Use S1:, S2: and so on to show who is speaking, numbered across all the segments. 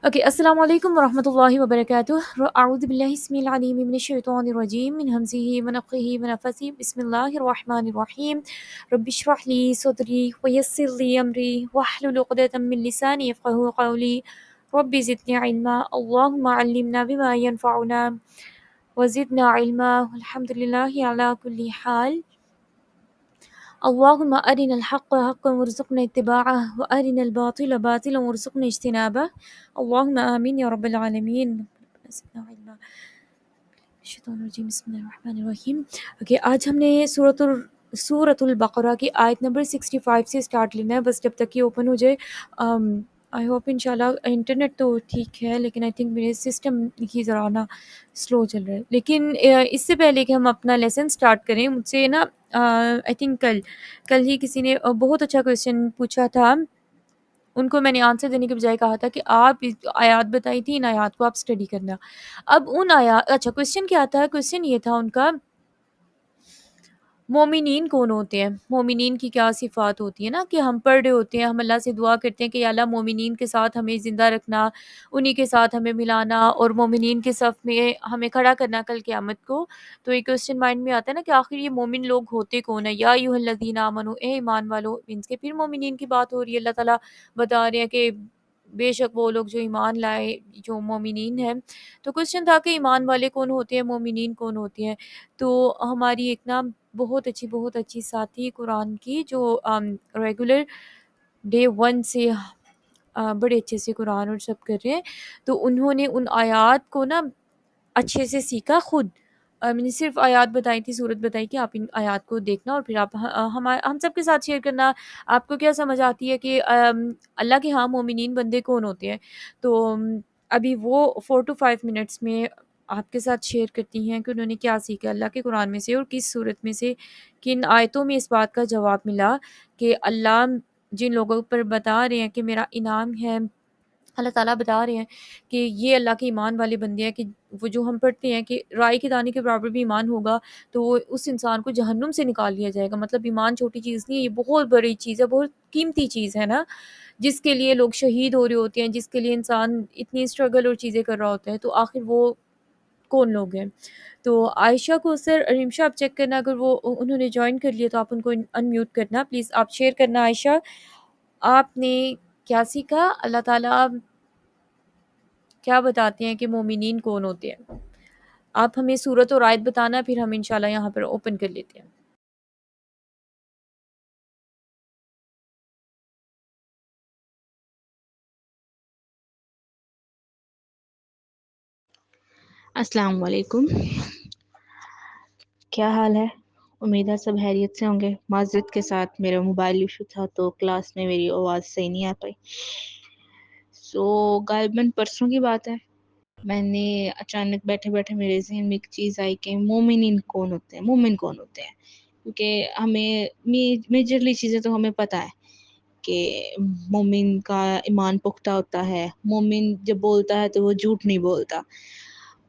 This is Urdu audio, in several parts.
S1: اوكي، السلام عليكم ورحمة الله وبركاته. أعوذ بالله السميع العليم من الشيطان الرجيم من همزه ونفخه ونفثه. بسم الله الرحمن الرحيم. رب اشرح لي صدري ويسر لي أمري واحلل عقدة من لساني يفقهوا قولي. رب زدني علما، اللهم علمنا بما ينفعنا وزدنا علما، والحمد لله على كل حال. اللهم أرنا الحق حقا وارزقنا اتباعه وأرنا الباطل باطلا وارزقنا اجتنابه. اللهم آمين يا رب العالمين. زدنا علما. الشیطان الرجیم، بسم اللہ الرحمن الرحیم. اوکے، آج ہم نے سورۃ البقرہ کی آیت نمبر 65 سے سٹارٹ لینا ہے، بس جب تک یہ اوپن ہو جائے. آئی ہوپ انشاءاللہ انٹرنیٹ تو ٹھیک ہے، لیکن آئی تھنک میرے سسٹم ہی ذرا نا سلو چل رہا ہے. لیکن اس سے پہلے کہ ہم اپنا لیسن سٹارٹ کریں، مجھ سے نا آئی تھنک کل ہی کسی نے بہت اچھا کویسچن پوچھا تھا. ان کو میں نے آنسر دینے کے بجائے کہا تھا کہ آپ آیات بتائی تھی، ان آیات کو آپ اسٹڈی کرنا. اب ان آیات، اچھا کویسچن کیا تھا؟ کویسچن یہ تھا ان کا، مومنین کون ہوتے ہیں، مومنین کی کیا صفات ہوتی ہے نا، کہ ہم پڑھ رہے ہوتے ہیں، ہم اللہ سے دعا کرتے ہیں کہ یا اللہ مومنین کے ساتھ ہمیں زندہ رکھنا، انہی کے ساتھ ہمیں ملانا، اور مومنین کے صف میں ہمیں کھڑا کرنا کل قیامت کو. تو یہ کویسچن مائنڈ میں آتا ہے نا کہ آخر یہ مومن لوگ ہوتے کون ہیں. یا ایھا الذین آمنو، اے ایمان والو، مینس کے پھر مومنین کی بات ہو رہی ہے. اللہ تعالیٰ بتا رہے ہیں کہ بے شک وہ لوگ جو ایمان لائے، جو مومنین ہیں. تو کویسچن تھا کہ ایمان والے کون ہوتے ہیں، مومنین کون ہوتے ہیں. تو ہماری ایک نا بہت اچھی ساتھی قرآن کی، جو ریگولر ڈے 1 سے بڑے اچھے سے قرآن اور سب کر رہے ہیں، تو انہوں نے ان آیات کو نا اچھے سے سیکھا خود. میں نے صرف آیات بتائی تھی، صورت بتائی کہ آپ ان آیات کو دیکھنا، اور پھر آپ ہم سب کے ساتھ شیئر کرنا آپ کو کیا سمجھ آتی ہے کہ اللہ کے ہاں مومنین بندے کون ہوتے ہیں. تو ابھی وہ 4 to 5 منٹس میں آپ کے ساتھ شیئر کرتی ہیں کہ انہوں نے کیا سیکھا اللہ کے قرآن میں سے، اور کس صورت میں سے، کن آیتوں میں اس بات کا جواب ملا کہ اللہ جن لوگوں پر بتا رہے ہیں کہ میرا انعام ہے، اللہ تعالیٰ بتا رہے ہیں کہ یہ اللہ کے ایمان والے بندے ہیں، کہ وہ جو ہم پڑھتے ہیں کہ رائی کے دانے کے برابر بھی ایمان ہوگا تو وہ اس انسان کو جہنم سے نکال لیا جائے گا. مطلب ایمان چھوٹی چیز نہیں ہے، یہ بہت بڑی چیز ہے، بہت قیمتی چیز ہے نا، جس کے لیے لوگ شہید ہو رہے ہوتے ہیں، جس کے لیے انسان اتنی اسٹرگل اور چیزیں کر رہا ہوتا ہے. تو آخر وہ کون لوگ ہیں؟ تو عائشہ کو سر ریمشا آپ چیک کرنا، اگر وہ انہوں نے جوائن کر لیا تو آپ ان کو ان میوٹ کرنا پلیز. آپ شیئر کرنا. عائشہ، آپ نے کیا سیکھا؟ اللہ تعالیٰ کیا بتاتے ہیں کہ مومنین کون ہوتے ہیں؟ آپ ہمیں صورت اور آیت بتانا، پھر ہم انشاءاللہ یہاں پر اوپن کر لیتے ہیں.
S2: السلام علیکم، کیا حال ہے؟ امید ہے سب خیریت سے ہوں گے. معذرت کے ساتھ میرا موبائل ایشو تھا تو کلاس میں میری آواز صحیح نہیں آ پائی. غالباً پرسوں کی بات ہے، میں نے اچانک بیٹھے بیٹھے میرے ذہن میں ایک چیز آئی کہ مومنین کون ہوتے ہیں، مومن کون ہوتے ہیں. کیونکہ ہمیں میجرلی چیزیں تو ہمیں پتہ ہے کہ مومن کا ایمان پختہ ہوتا ہے، مومن جب بولتا ہے تو وہ جھوٹ نہیں بولتا،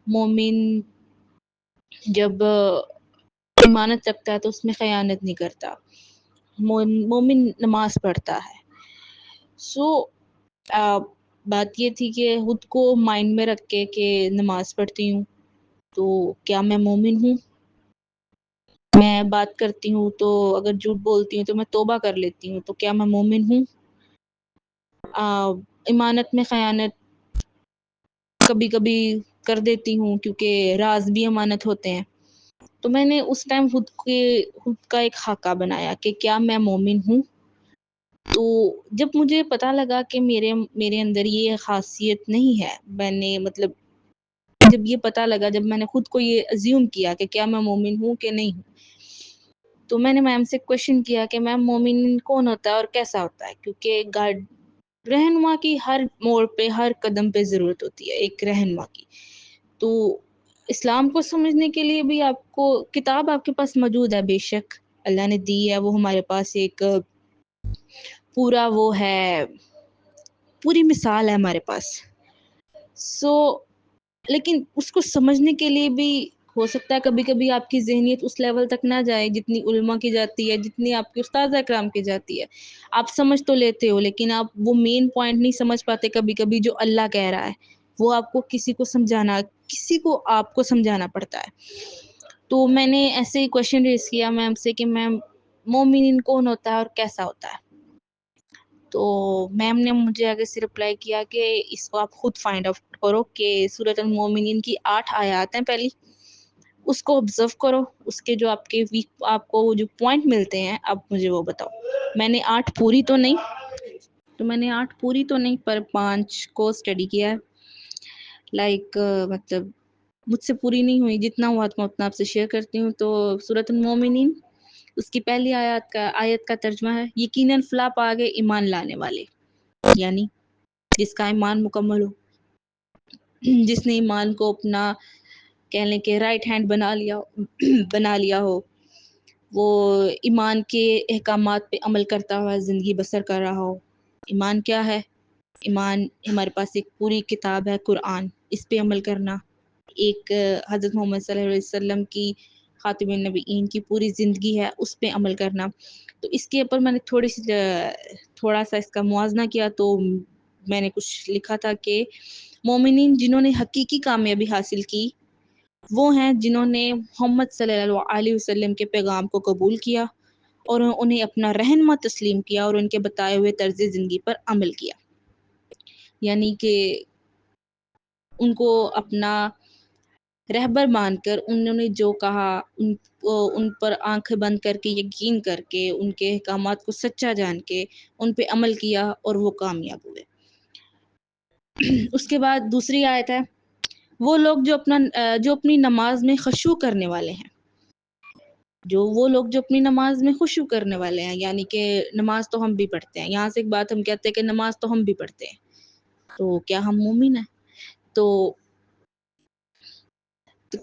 S2: مومن جب امانت رکھتا ہے تو اس میں خیانت نہیں کرتا، مومن نماز پڑھتا ہے. بات یہ تھی کہ خود کو مائنڈ میں رکھ کے کہ نماز پڑھتی ہوں تو کیا میں مومن ہوں؟ میں بات کرتی ہوں تو اگر جھوٹ بولتی ہوں تو میں توبہ کر لیتی ہوں تو کیا میں مومن ہوں؟ امانت میں خیانت کبھی کبھی کر دیتی ہوں کیونکہ راز بھی امانت ہوتے ہیں. تو میں نے اس ٹائم خود کا ایک خاکہ بنایا کہ کیا میں مومن ہوں. تو جب مجھے پتہ لگا کہ میرے اندر یہ خاصیت نہیں ہے، میں نے مطلب جب یہ پتہ لگا، جب میں نے خود کو یہ ازیوم کیا کہ کیا میں مومن ہوں کہ نہیں ہوں، تو میں نے میم سے کویشچن کیا کہ میم مومن کون ہوتا ہے اور کیسا ہوتا ہے. کیونکہ رہنما کی ہر موڑ پہ، ہر قدم پہ ضرورت ہوتی ہے ایک رہنما کی. تو اسلام کو سمجھنے کے لیے بھی آپ کو کتاب آپ کے پاس موجود ہے، بے شک اللہ نے دی ہے، وہ ہمارے پاس ایک پورا وہ ہے، پوری مثال ہے ہمارے پاس. لیکن اس کو سمجھنے کے لیے بھی ہو سکتا ہے کبھی کبھی آپ کی ذہنیت اس لیول تک نہ جائے جتنی علماء کی جاتی ہے، جتنی آپ کے استاد اکرام کی جاتی ہے. آپ سمجھ تو لیتے ہو لیکن آپ وہ مین پوائنٹ نہیں سمجھ پاتے کبھی کبھی جو اللہ کہہ رہا ہے، وہ آپ کو کسی کو آپ کو سمجھانا پڑتا ہے. تو میں نے ایسے ہی کویشچن ریز کیا میم سے کہ میم مومنین کون ہوتا ہے اور کیسا ہوتا ہے؟ تو میم نے مجھے آگے سے رپلائی کیا کہ اس کو آپ خود فائنڈ آؤٹ کرو کہ سورۃ المومنین کی 8 آیات ہیں پہلی، اس کو آبزرو کرو، اس کے جو آپ کو جو پوائنٹ ملتے ہیں اب مجھے وہ بتاؤ. میں نے 8 پوری تو نہیں پر 5 کو اسٹڈی کیا ہے. مطلب مجھ سے پوری نہیں ہوئی، جتنا ہوا تو میں اتنا آپ سے شیئر کرتی ہوں. تو سورۃ المومنین اس کی پہلی آیت کا ترجمہ ہے یقیناً فلاح پا گئے ایمان لانے والے، یعنی جس کا ایمان مکمل ہو، جس نے ایمان کو اپنا کہہ لیں کہ رائٹ ہینڈ بنا لیا ہو، وہ ایمان کے احکامات پہ عمل کرتا ہوا زندگی بسر کر رہا ہو. ایمان کیا ہے؟ ایمان ہمارے پاس ایک پوری کتاب ہے قرآن، اس پہ عمل کرنا. ایک حضرت محمد صلی اللہ علیہ وسلم کی خاتم النبیین کی پوری زندگی ہے، اس پہ عمل کرنا. تو اس کے اوپر میں نے تھوڑا سا اس کا موازنہ کیا تو میں نے کچھ لکھا تھا کہ مومنین جنہوں نے حقیقی کامیابی حاصل کی وہ ہیں جنہوں نے محمد صلی اللہ علیہ وسلم کے پیغام کو قبول کیا اور انہیں اپنا رہنما تسلیم کیا اور ان کے بتائے ہوئے طرز زندگی پر عمل کیا. یعنی کہ ان کو اپنا رہبر مان کر انہوں نے جو کہا ان پر آنکھیں بند کر کے یقین کر کے ان کے احکامات کو سچا جان کے ان پہ عمل کیا اور وہ کامیاب ہوئے. اس کے بعد دوسری آیت ہے وہ لوگ جو اپنی نماز میں خشوع کرنے والے ہیں، وہ لوگ جو اپنی نماز میں خشوع کرنے والے ہیں، یعنی کہ نماز تو ہم بھی پڑھتے ہیں. یہاں سے ایک بات ہم کہتے ہیں کہ نماز تو ہم بھی پڑھتے ہیں، تو کیا ہم مومن ہیں؟ تو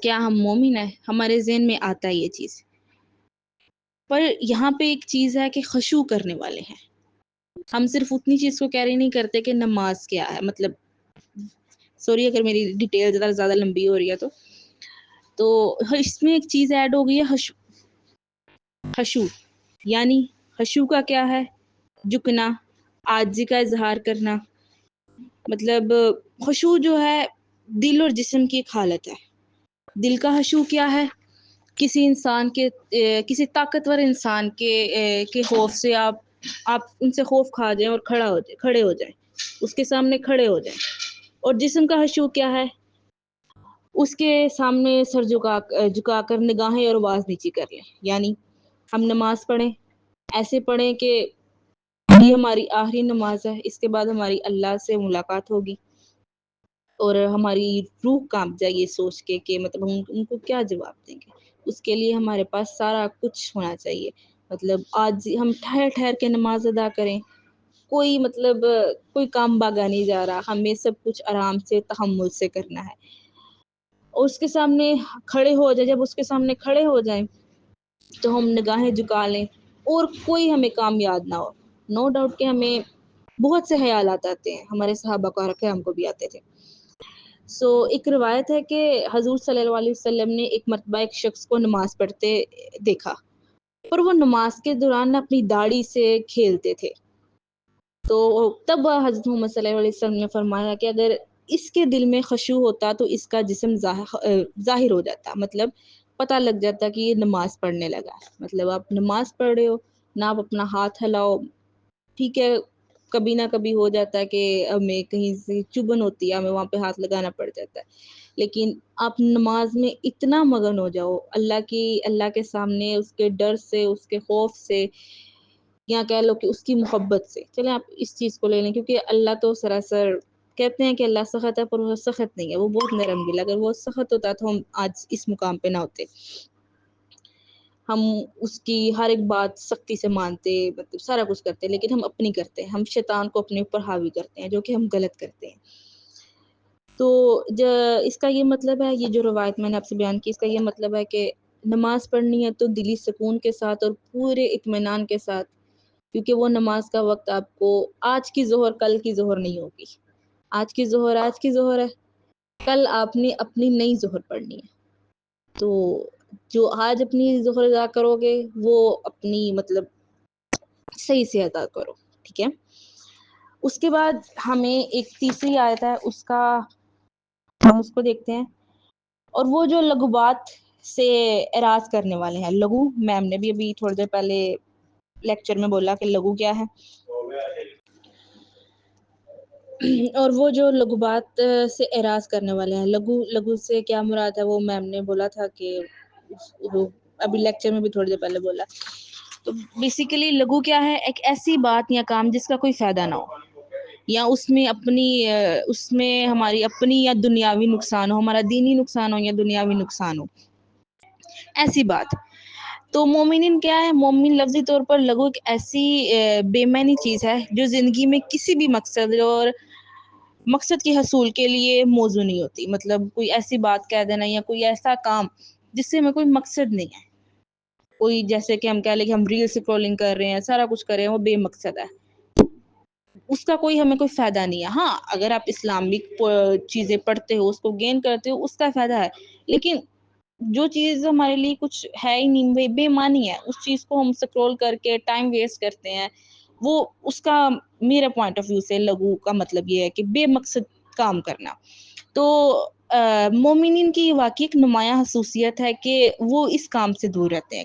S2: کیا ہم مومن ہیں؟ ہمارے ذہن میں آتا ہے یہ چیز، پر یہاں پہ ایک چیز ہے کہ خشوع کرنے والے ہیں. ہم صرف اتنی چیز کو کیری نہیں کرتے کہ نماز کیا ہے، مطلب سوری اگر میری ڈیٹیل زیادہ لمبی ہو رہی ہے تو اس میں ایک چیز ایڈ ہو گئی ہے خشوع. یعنی خشوع کا کیا ہے؟ جھکنا، عاجزی کا اظہار کرنا. مطلب خشوع جو ہے دل اور جسم کی ایک حالت ہے. دل کا خشوع کیا ہے؟ کسی طاقتور انسان کے خوف سے آپ ان سے خوف کھا جائیں اور کھڑے ہو جائیں، اس کے سامنے کھڑے ہو جائیں. اور جسم کا خشوع کیا ہے؟ اس کے سامنے سر جھکا کر نگاہیں اور آواز نیچی کر لیں. یعنی ہم نماز پڑھیں، ایسے پڑھیں کہ یہ ہماری آخری نماز ہے، اس کے بعد ہماری اللہ سے ملاقات ہوگی اور ہماری روح کانپ جائے یہ سوچ کے کہ مطلب ہم ان کو کیا جواب دیں گے. اس کے لیے ہمارے پاس سارا کچھ ہونا چاہیے. مطلب آج ہم ٹھہر کے نماز ادا کریں، کوئی کام باغا نہیں جا رہا، ہمیں سب کچھ آرام سے تحمل سے کرنا ہے. اور اس کے سامنے کھڑے ہو جائیں، جب اس کے سامنے کھڑے ہو جائیں تو ہم نگاہیں جھکا لیں اور کوئی ہمیں کام یاد نہ ہو. نو ڈاؤٹ کہ ہمیں بہت سے خیالات آتے ہیں، ہمارے صحابہ کرام کو بھی آتے تھے. ایک روایت ہے کہ حضور صلی اللہ علیہ وسلم نے ایک مرتبہ ایک شخص کو نماز پڑھتے دیکھا اور وہ نماز کے دوران اپنی داڑھی سے کھیلتے تھے. تو تب حضرت محمد صلی اللہ علیہ وسلم نے فرمایا کہ اگر اس کے دل میں خشوع ہوتا تو اس کا جسم ظاہر ہو جاتا، مطلب پتہ لگ جاتا کہ یہ نماز پڑھنے لگا. مطلب آپ نماز پڑھ رہے ہو نہ، آپ اپنا ہاتھ ہلاؤ، ٹھیک ہے کبھی نہ کبھی ہو جاتا ہے کہ ہمیں کہیں سے چبھن ہوتی ہے، ہمیں وہاں پہ ہاتھ لگانا پڑ جاتا ہے، لیکن آپ نماز میں اتنا مگن ہو جاؤ اللہ کے سامنے، اس کے ڈر سے، اس کے خوف سے، یا کہہ لو کہ اس کی محبت سے. چلیں آپ اس چیز کو لے لیں کیونکہ اللہ تو سراسر کہتے ہیں کہ اللہ سخت ہے پر وہ سخت نہیں ہے، وہ بہت نرم دل ہے. اگر وہ سخت ہوتا تو ہم آج اس مقام پہ نہ ہوتے. ہم اس کی ہر ایک بات سختی سے مانتے، مطلب سارا کچھ کرتے، لیکن ہم اپنی کرتے ہیں، ہم شیطان کو اپنے اوپر حاوی کرتے ہیں جو کہ ہم غلط کرتے ہیں. تو اس کا یہ مطلب ہے، یہ جو روایت میں نے آپ سے بیان کی، اس کا یہ مطلب ہے کہ نماز پڑھنی ہے تو دلی سکون کے ساتھ اور پورے اطمینان کے ساتھ، کیونکہ وہ نماز کا وقت آپ کو آج کی ظہر کل کی ظہر نہیں ہوگی. آج کی ظہر ہے، کل آپ نے اپنی نئی ظہر پڑھنی ہے. تو جو آج اپنی ظہر ادا کرو گے وہ اپنی مطلب صحیح سے ادا کرو، ٹھیک ہے۔ اس کے بعد ہمیں ایک تیسری آیت ہے، اس کا ہم اس کو دیکھتے ہیں، اور وہ جو لغوبات سے اعراض کرنے والے ہیں۔ لغو میم نے بھی ابھی تھوڑی دیر پہلے لیکچر میں بولا کہ لغو کیا ہے، اور وہ جو لغوبات سے اعراض کرنے والے ہیں۔ لغو سے کیا مراد ہے وہ میم نے بولا تھا کہ وہ ابھی لیکچر میں بھی تھوڑی دیر پہلے بولا۔ تو بیسیکلی لغو کیا ہے؟ ایک ایسی بات یا کام جس کا کوئی فائدہ نہ ہو، یا اس میں ہماری اپنی یا دنیاوی نقصان ہو، ہمارا دینی نقصان ہو یا دنیاوی نقصان ہو، ایسی بات۔ تو مومنین کیا ہے؟ مومن لفظی طور پر لغو ایک ایسی بے معنی چیز ہے جو زندگی میں کسی بھی مقصد کے حصول کے لیے موزوں نہیں ہوتی۔ مطلب کوئی ایسی بات کہہ دینا یا کوئی ایسا کام جس سے ہمیں کوئی مقصد نہیں ہے، کوئی جیسے کہ ہم کہہ لیں کہ ہم ریل سکرولنگ کر رہے ہیں، سارا کچھ کر رہے ہیں، وہ بے مقصد ہے، اس کا کوئی ہمیں کوئی فائدہ نہیں ہے۔ ہاں اگر آپ اسلامک چیزیں پڑھتے ہو، اس کو گین کرتے ہو، اس کا فائدہ ہے، لیکن جو چیز ہمارے لیے کچھ ہے ہی نہیں، بے معنی ہے، اس چیز کو ہم سکرول کر کے ٹائم ویسٹ کرتے ہیں، وہ اس کا میرا پوائنٹ آف ویو سے لغو کا مطلب یہ ہے کہ بے مقصد کام کرنا۔ تو مومنین کی واقعی ایک نمایاں خصوصیت ہے کہ وہ اس کام سے دور رہتے ہیں۔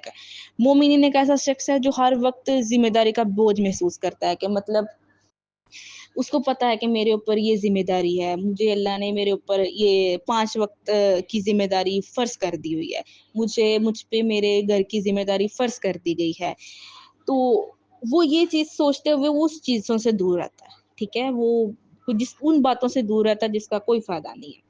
S2: مومنین ایک ایسا شخص ہے جو ہر وقت ذمہ داری کا بوجھ محسوس کرتا ہے، کہ مطلب اس کو پتا ہے کہ میرے اوپر یہ ذمہ داری ہے، مجھے اللہ نے میرے اوپر یہ 5 وقت کی ذمہ داری فرض کر دی ہوئی ہے، مجھ پہ میرے گھر کی ذمہ داری فرض کر دی گئی ہے۔ تو وہ یہ چیز سوچتے ہوئے وہ اس چیزوں سے دور رہتا ہے، ٹھیک ہے، وہ ان باتوں سے دور رہتا ہے جس کا کوئی فائدہ نہیں ہے۔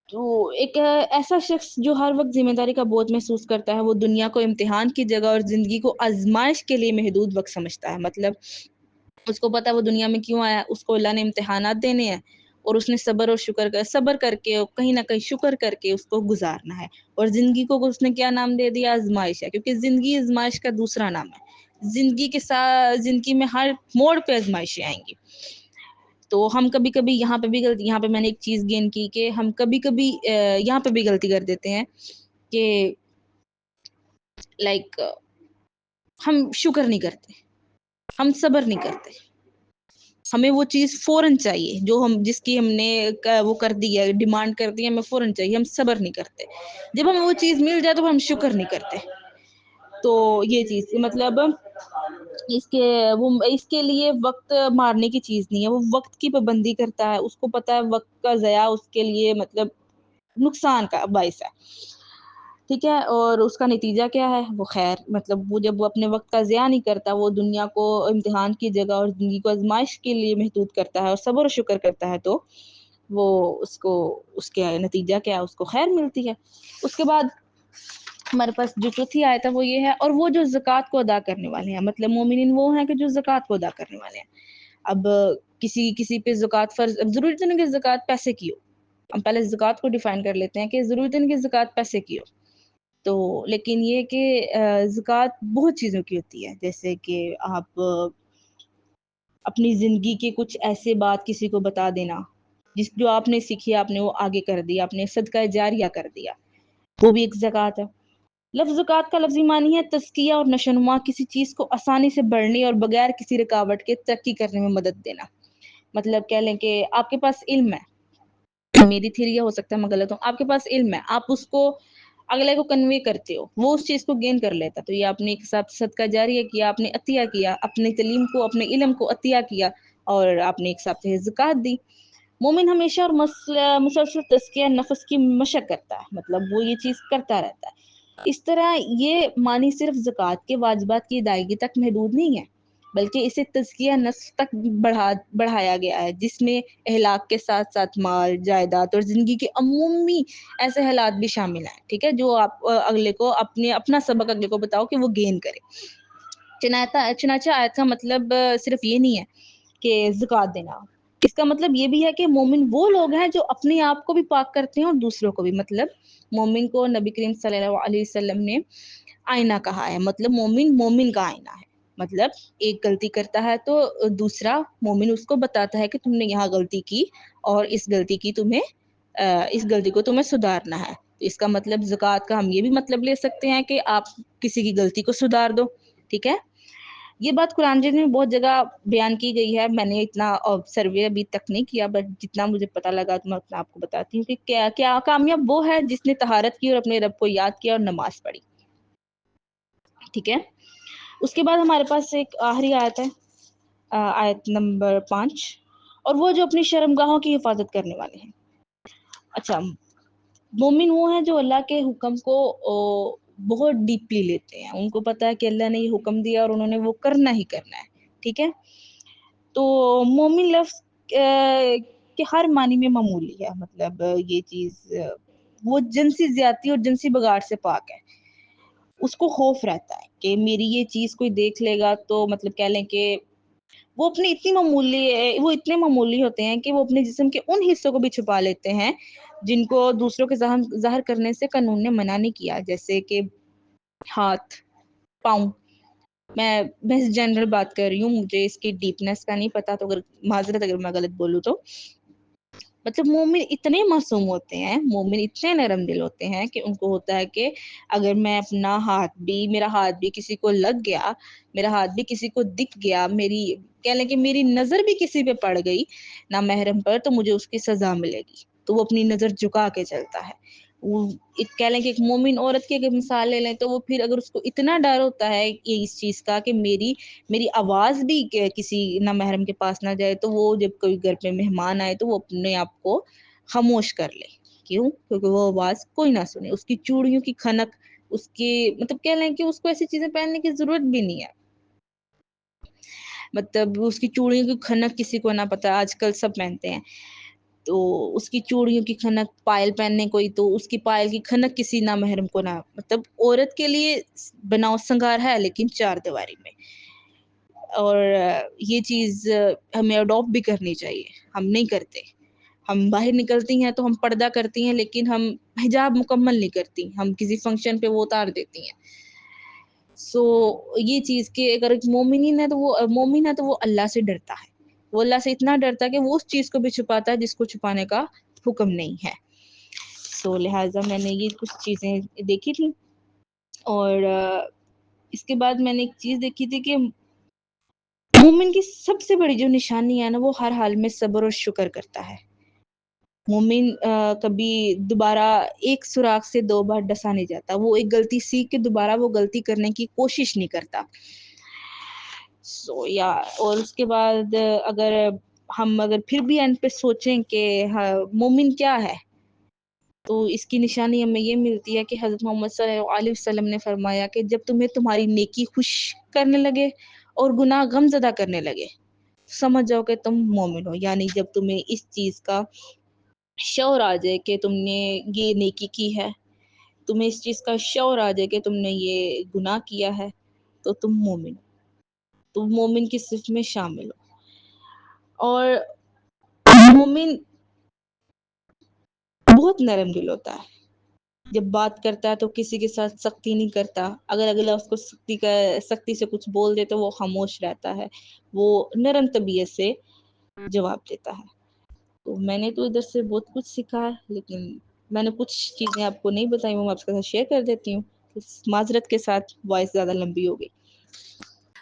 S2: تو ایک ایسا شخص جو ہر وقت ذمہ داری کا بوجھ محسوس کرتا ہے، وہ دنیا کو امتحان کی جگہ اور زندگی کو آزمائش کے لیے محدود وقت سمجھتا ہے۔ مطلب اس کو پتا ہے وہ دنیا میں کیوں آیا، اس کو اللہ نے امتحانات دینے ہیں، اور اس نے صبر کر کے کہیں نہ کہیں شکر کر کے اس کو گزارنا ہے۔ اور زندگی کو اس نے کیا نام دے دیا؟ آزمائش ہے، کیونکہ زندگی آزمائش کا دوسرا نام ہے۔ زندگی میں ہر موڑ پہ آزمائشیں آئیں گی۔ تو ہم کبھی کبھی یہاں پہ میں نے ایک چیز گین کی کہ ہم کبھی کبھی یہاں پہ بھی غلطی کر دیتے ہیں کہ لائک ہم شکر نہیں کرتے، ہم صبر نہیں کرتے، ہمیں وہ چیز فوراً چاہیے جو جس کی ہم نے وہ کر دی ہے، ڈیمانڈ کر دی ہے، ہمیں فوراً چاہیے، ہم صبر نہیں کرتے۔ جب ہمیں وہ چیز مل جائے تو ہم شکر نہیں کرتے۔ تو یہ چیز مطلب اس کے لیے وقت مارنے کی چیز نہیں ہے، وہ وقت کی پابندی کرتا ہے، اس کو پتا ہے وقت کا ضیاع اس کے لیے مطلب نقصان کا باعث ہے، ٹھیک ہے۔ اور اس کا نتیجہ کیا ہے؟ وہ خیر، مطلب وہ جب وہ اپنے وقت کا ضیاع نہیں کرتا، وہ دنیا کو امتحان کی جگہ اور زندگی کو آزمائش کے لیے محدود کرتا ہے اور صبر و شکر کرتا ہے، تو وہ اس کے نتیجہ کیا ہے؟ اس کو خیر ملتی ہے۔ اس کے بعد ہمارے پاس جو چوتھی آیت ہے وہ یہ ہے، اور وہ جو زکوٰۃ کو ادا کرنے والے ہیں۔ مطلب مومنین وہ ہیں کہ جو زکوٰۃ کو ادا کرنے والے ہیں۔ اب کسی پہ زکوٰۃ فرض، اب ضروری تو نہیں کہ زکوٰۃ پیسے کی ہو، ہم پہلے زکوٰۃ کو ڈیفائن کر لیتے ہیں کہ ضروری تو نہیں کہ زکوٰۃ پیسے کی ہو، تو لیکن یہ کہ زکوٰۃ بہت چیزوں کی ہوتی ہے، جیسے کہ آپ اپنی زندگی کے کچھ ایسے بات کسی کو بتا دینا، جو آپ نے سیکھی، آپ نے وہ آگے کر دیا، آپ نے صدقہ جاریہ کر دیا، وہ بھی ایک زکوٰۃ ہے۔ لفظ زکوٰۃ کا لفظی معنی ہے تزکیہ اور نشوونما، کسی چیز کو آسانی سے بڑھنے اور بغیر کسی رکاوٹ کے ترقی کرنے میں مدد دینا۔ مطلب کہہ لیں کہ آپ کے پاس علم ہے، میری تھیری ہو سکتا ہے میں غلط ہوں، آپ کے پاس علم ہے، آپ اس کو اگلے کو کنوے کرتے ہو، وہ اس چیز کو گین کر لیتا، تو یہ آپ نے ایک حساب سے صدقہ جاریہ کیا، آپ نے عطیہ کیا، اپنی تعلیم کو، اپنے علم کو عطیہ کیا، اور آپ نے ایک حساب سے زکوٰۃ دی۔ مومن ہمیشہ اور مسلسل تزکیہ نفس کی مشق کرتا ہے، مطلب وہ یہ چیز کرتا رہتا ہے۔ اس طرح یہ معنی صرف زکوٰۃ کے واجبات کی ادائیگی تک محدود نہیں ہے، بلکہ اسے تزکیہ نفس تک بڑھایا گیا ہے، جس میں اخلاق کے ساتھ ساتھ مال، جائیداد اور زندگی کے عمومی ایسے حالات بھی شامل ہیں، ٹھیک ہے، جو آپ اگلے کو اپنا سبق اگلے کو بتاؤ کہ وہ گین کرے۔ چنانچہ آیت کا مطلب صرف یہ نہیں ہے کہ زکوٰۃ دینا، اس کا مطلب یہ بھی ہے کہ مومن وہ لوگ ہیں جو اپنے آپ کو بھی پاک کرتے ہیں اور دوسروں کو بھی۔ مطلب مومن کو نبی کریم صلی اللہ علیہ وسلم نے آئینہ کہا ہے، مطلب مومن کا آئینہ ہے، مطلب ایک غلطی کرتا ہے تو دوسرا مومن اس کو بتاتا ہے کہ تم نے یہاں غلطی کی اور اس غلطی کو تمہیں سدھارنا ہے، اس کا مطلب زکوٰۃ کا ہم یہ بھی مطلب لے سکتے ہیں کہ آپ کسی کی غلطی کو سدھار دو، ٹھیک ہے۔ یہ بات قرآن مجید میں بہت جگہ بیان کی گئی ہے، میں نے اتنا سروے ابھی تک نہیں کیا، بٹ جتنا مجھے پتہ لگا تو میں اتنا آپ کو بتاتی ہوں کہ کیا کامیاب وہ ہے جس نے طہارت کی اور اپنے رب کو یاد کیا اور نماز پڑھی، ٹھیک ہے۔ اس کے بعد ہمارے پاس ایک آخری آیت ہے، آیت نمبر 5، اور وہ جو اپنی شرمگاہوں کی حفاظت کرنے والے ہیں۔ اچھا، مومن وہ ہیں جو اللہ کے حکم کو بہت ڈیپلی لیتے ہیں، ان کو پتہ ہے کہ اللہ نے یہ حکم دیا اور انہوں نے وہ کرنا ہی کرنا ہے، ٹھیک ہے۔ تو مومن لفظ کے ہر معنی میں معمولی ہے، مطلب یہ چیز وہ جنسی زیادتی اور جنسی بگاڑ سے پاک ہے، اس کو خوف رہتا ہے کہ میری یہ چیز کوئی دیکھ لے گا تو مطلب کہہ لیں کہ وہ اتنے معمولی ہوتے ہیں کہ وہ اپنے جسم کے ان حصوں کو بھی چھپا لیتے ہیں جن کو دوسروں کے ظاہر کرنے سے قانون نے منع نہیں کیا، جیسے کہ ہاتھ، پاؤں۔ میں بس جنرل بات کر رہی ہوں، مجھے اس کی ڈیپنس کا نہیں پتا، تو معذرت اگر میں غلط بولوں تو۔ مطلب مومن اتنے معصوم ہوتے ہیں، مومن اتنے نرم دل ہوتے ہیں کہ ان کو ہوتا ہے کہ اگر میں اپنا میرا ہاتھ بھی کسی کو لگ گیا، میرا ہاتھ بھی کسی کو دکھ گیا، کہہ لیں کہ میری نظر بھی کسی پہ پڑ گئی نامحرم پر، تو مجھے اس کی سزا ملے گی، تو وہ اپنی نظر جھکا کے چلتا ہے۔ وہ کہہ لیں کہ ایک مومن عورت کی اگر مثال لے لیں تو وہ پھر اگر اس کو اتنا ڈر ہوتا ہے اس چیز کا کہ میری آواز بھی کسی نامحرم کے پاس نہ جائے، تو وہ جب کوئی گھر پہ مہمان آئے تو وہ اپنے آپ کو خاموش کر لے۔ کیوں؟ کیونکہ وہ آواز کوئی نہ سنے، اس کی چوڑیوں کی کھنک، اس کی مطلب کہہ لیں کہ اس کو ایسی چیزیں پہننے کی ضرورت بھی نہیں ہے، مطلب اس کی چوڑیوں کی کھنک کسی کو نہ پتا، آج کل سب پہنتے ہیں، تو اس کی چوڑیوں کی کھنک، پائل پہننے کوئی تو اس کی پائل کی کھنک کسی نامحرم کو نہ، مطلب عورت کے لیے بناؤ سنگار ہے لیکن چار دیواری میں، اور یہ چیز ہمیں اڈاپٹ بھی کرنی چاہیے، ہم نہیں کرتے۔ ہم باہر نکلتی ہیں تو ہم پردہ کرتی ہیں لیکن ہم حجاب مکمل نہیں کرتی، ہم کسی فنکشن پہ وہ اتار دیتی ہیں۔ سو یہ چیز کہ اگر ایک مومن ہے تو وہ اللہ سے ڈرتا ہے، وہ اللہ سے اتنا ڈرتا ہے کہ وہ اس چیز کو بھی چھپاتا ہے جس کو چھپانے کا حکم نہیں ہے۔ سو لہٰذا میں نے یہ کچھ چیزیں دیکھی تھی، اور اس کے بعد میں نے ایک چیز دیکھی تھی کہ مومن کی سب سے بڑی جو نشانی ہے نا، وہ ہر حال میں صبر اور شکر کرتا ہے۔ مومن کبھی دوبارہ ایک سوراخ سے دو بار ڈسا نہیں جاتا، وہ ایک غلطی سیکھ کے دوبارہ وہ غلطی کرنے کی کوشش نہیں کرتا۔ اور اس کے بعد اگر پھر بھی اینڈ پہ سوچیں کہ مومن کیا ہے، تو اس کی نشانی ہمیں یہ ملتی ہے کہ حضرت محمد صلی اللہ علیہ وسلم نے فرمایا کہ جب تمہیں تمہاری نیکی خوش کرنے لگے اور گناہ غم زدہ کرنے لگے، سمجھ جاؤ کہ تم مومن ہو، یعنی جب تمہیں اس چیز کا شعور آ جائے کہ تم نے یہ نیکی کی ہے، تمہیں اس چیز کا شعور آ جائے کہ تم نے یہ گناہ کیا ہے، تو تم مومن ہو، تم مومن کی صف میں شامل ہو۔ اور مومن بہت نرم دل ہوتا ہے، جب بات کرتا ہے تو کسی کے ساتھ سختی نہیں کرتا، اگر اگلا اس کو سختی سے کچھ بول دے تو وہ خاموش رہتا ہے، وہ نرم طبیعت سے جواب دیتا ہے۔ تو میں نے تو ادھر سے بہت کچھ سیکھا ہے، لیکن میں نے کچھ چیزیں آپ کو نہیں بتائی، وہ میں آپ کے ساتھ شیئر کر دیتی ہوں، معذرت کے ساتھ وائس زیادہ لمبی ہو گئی۔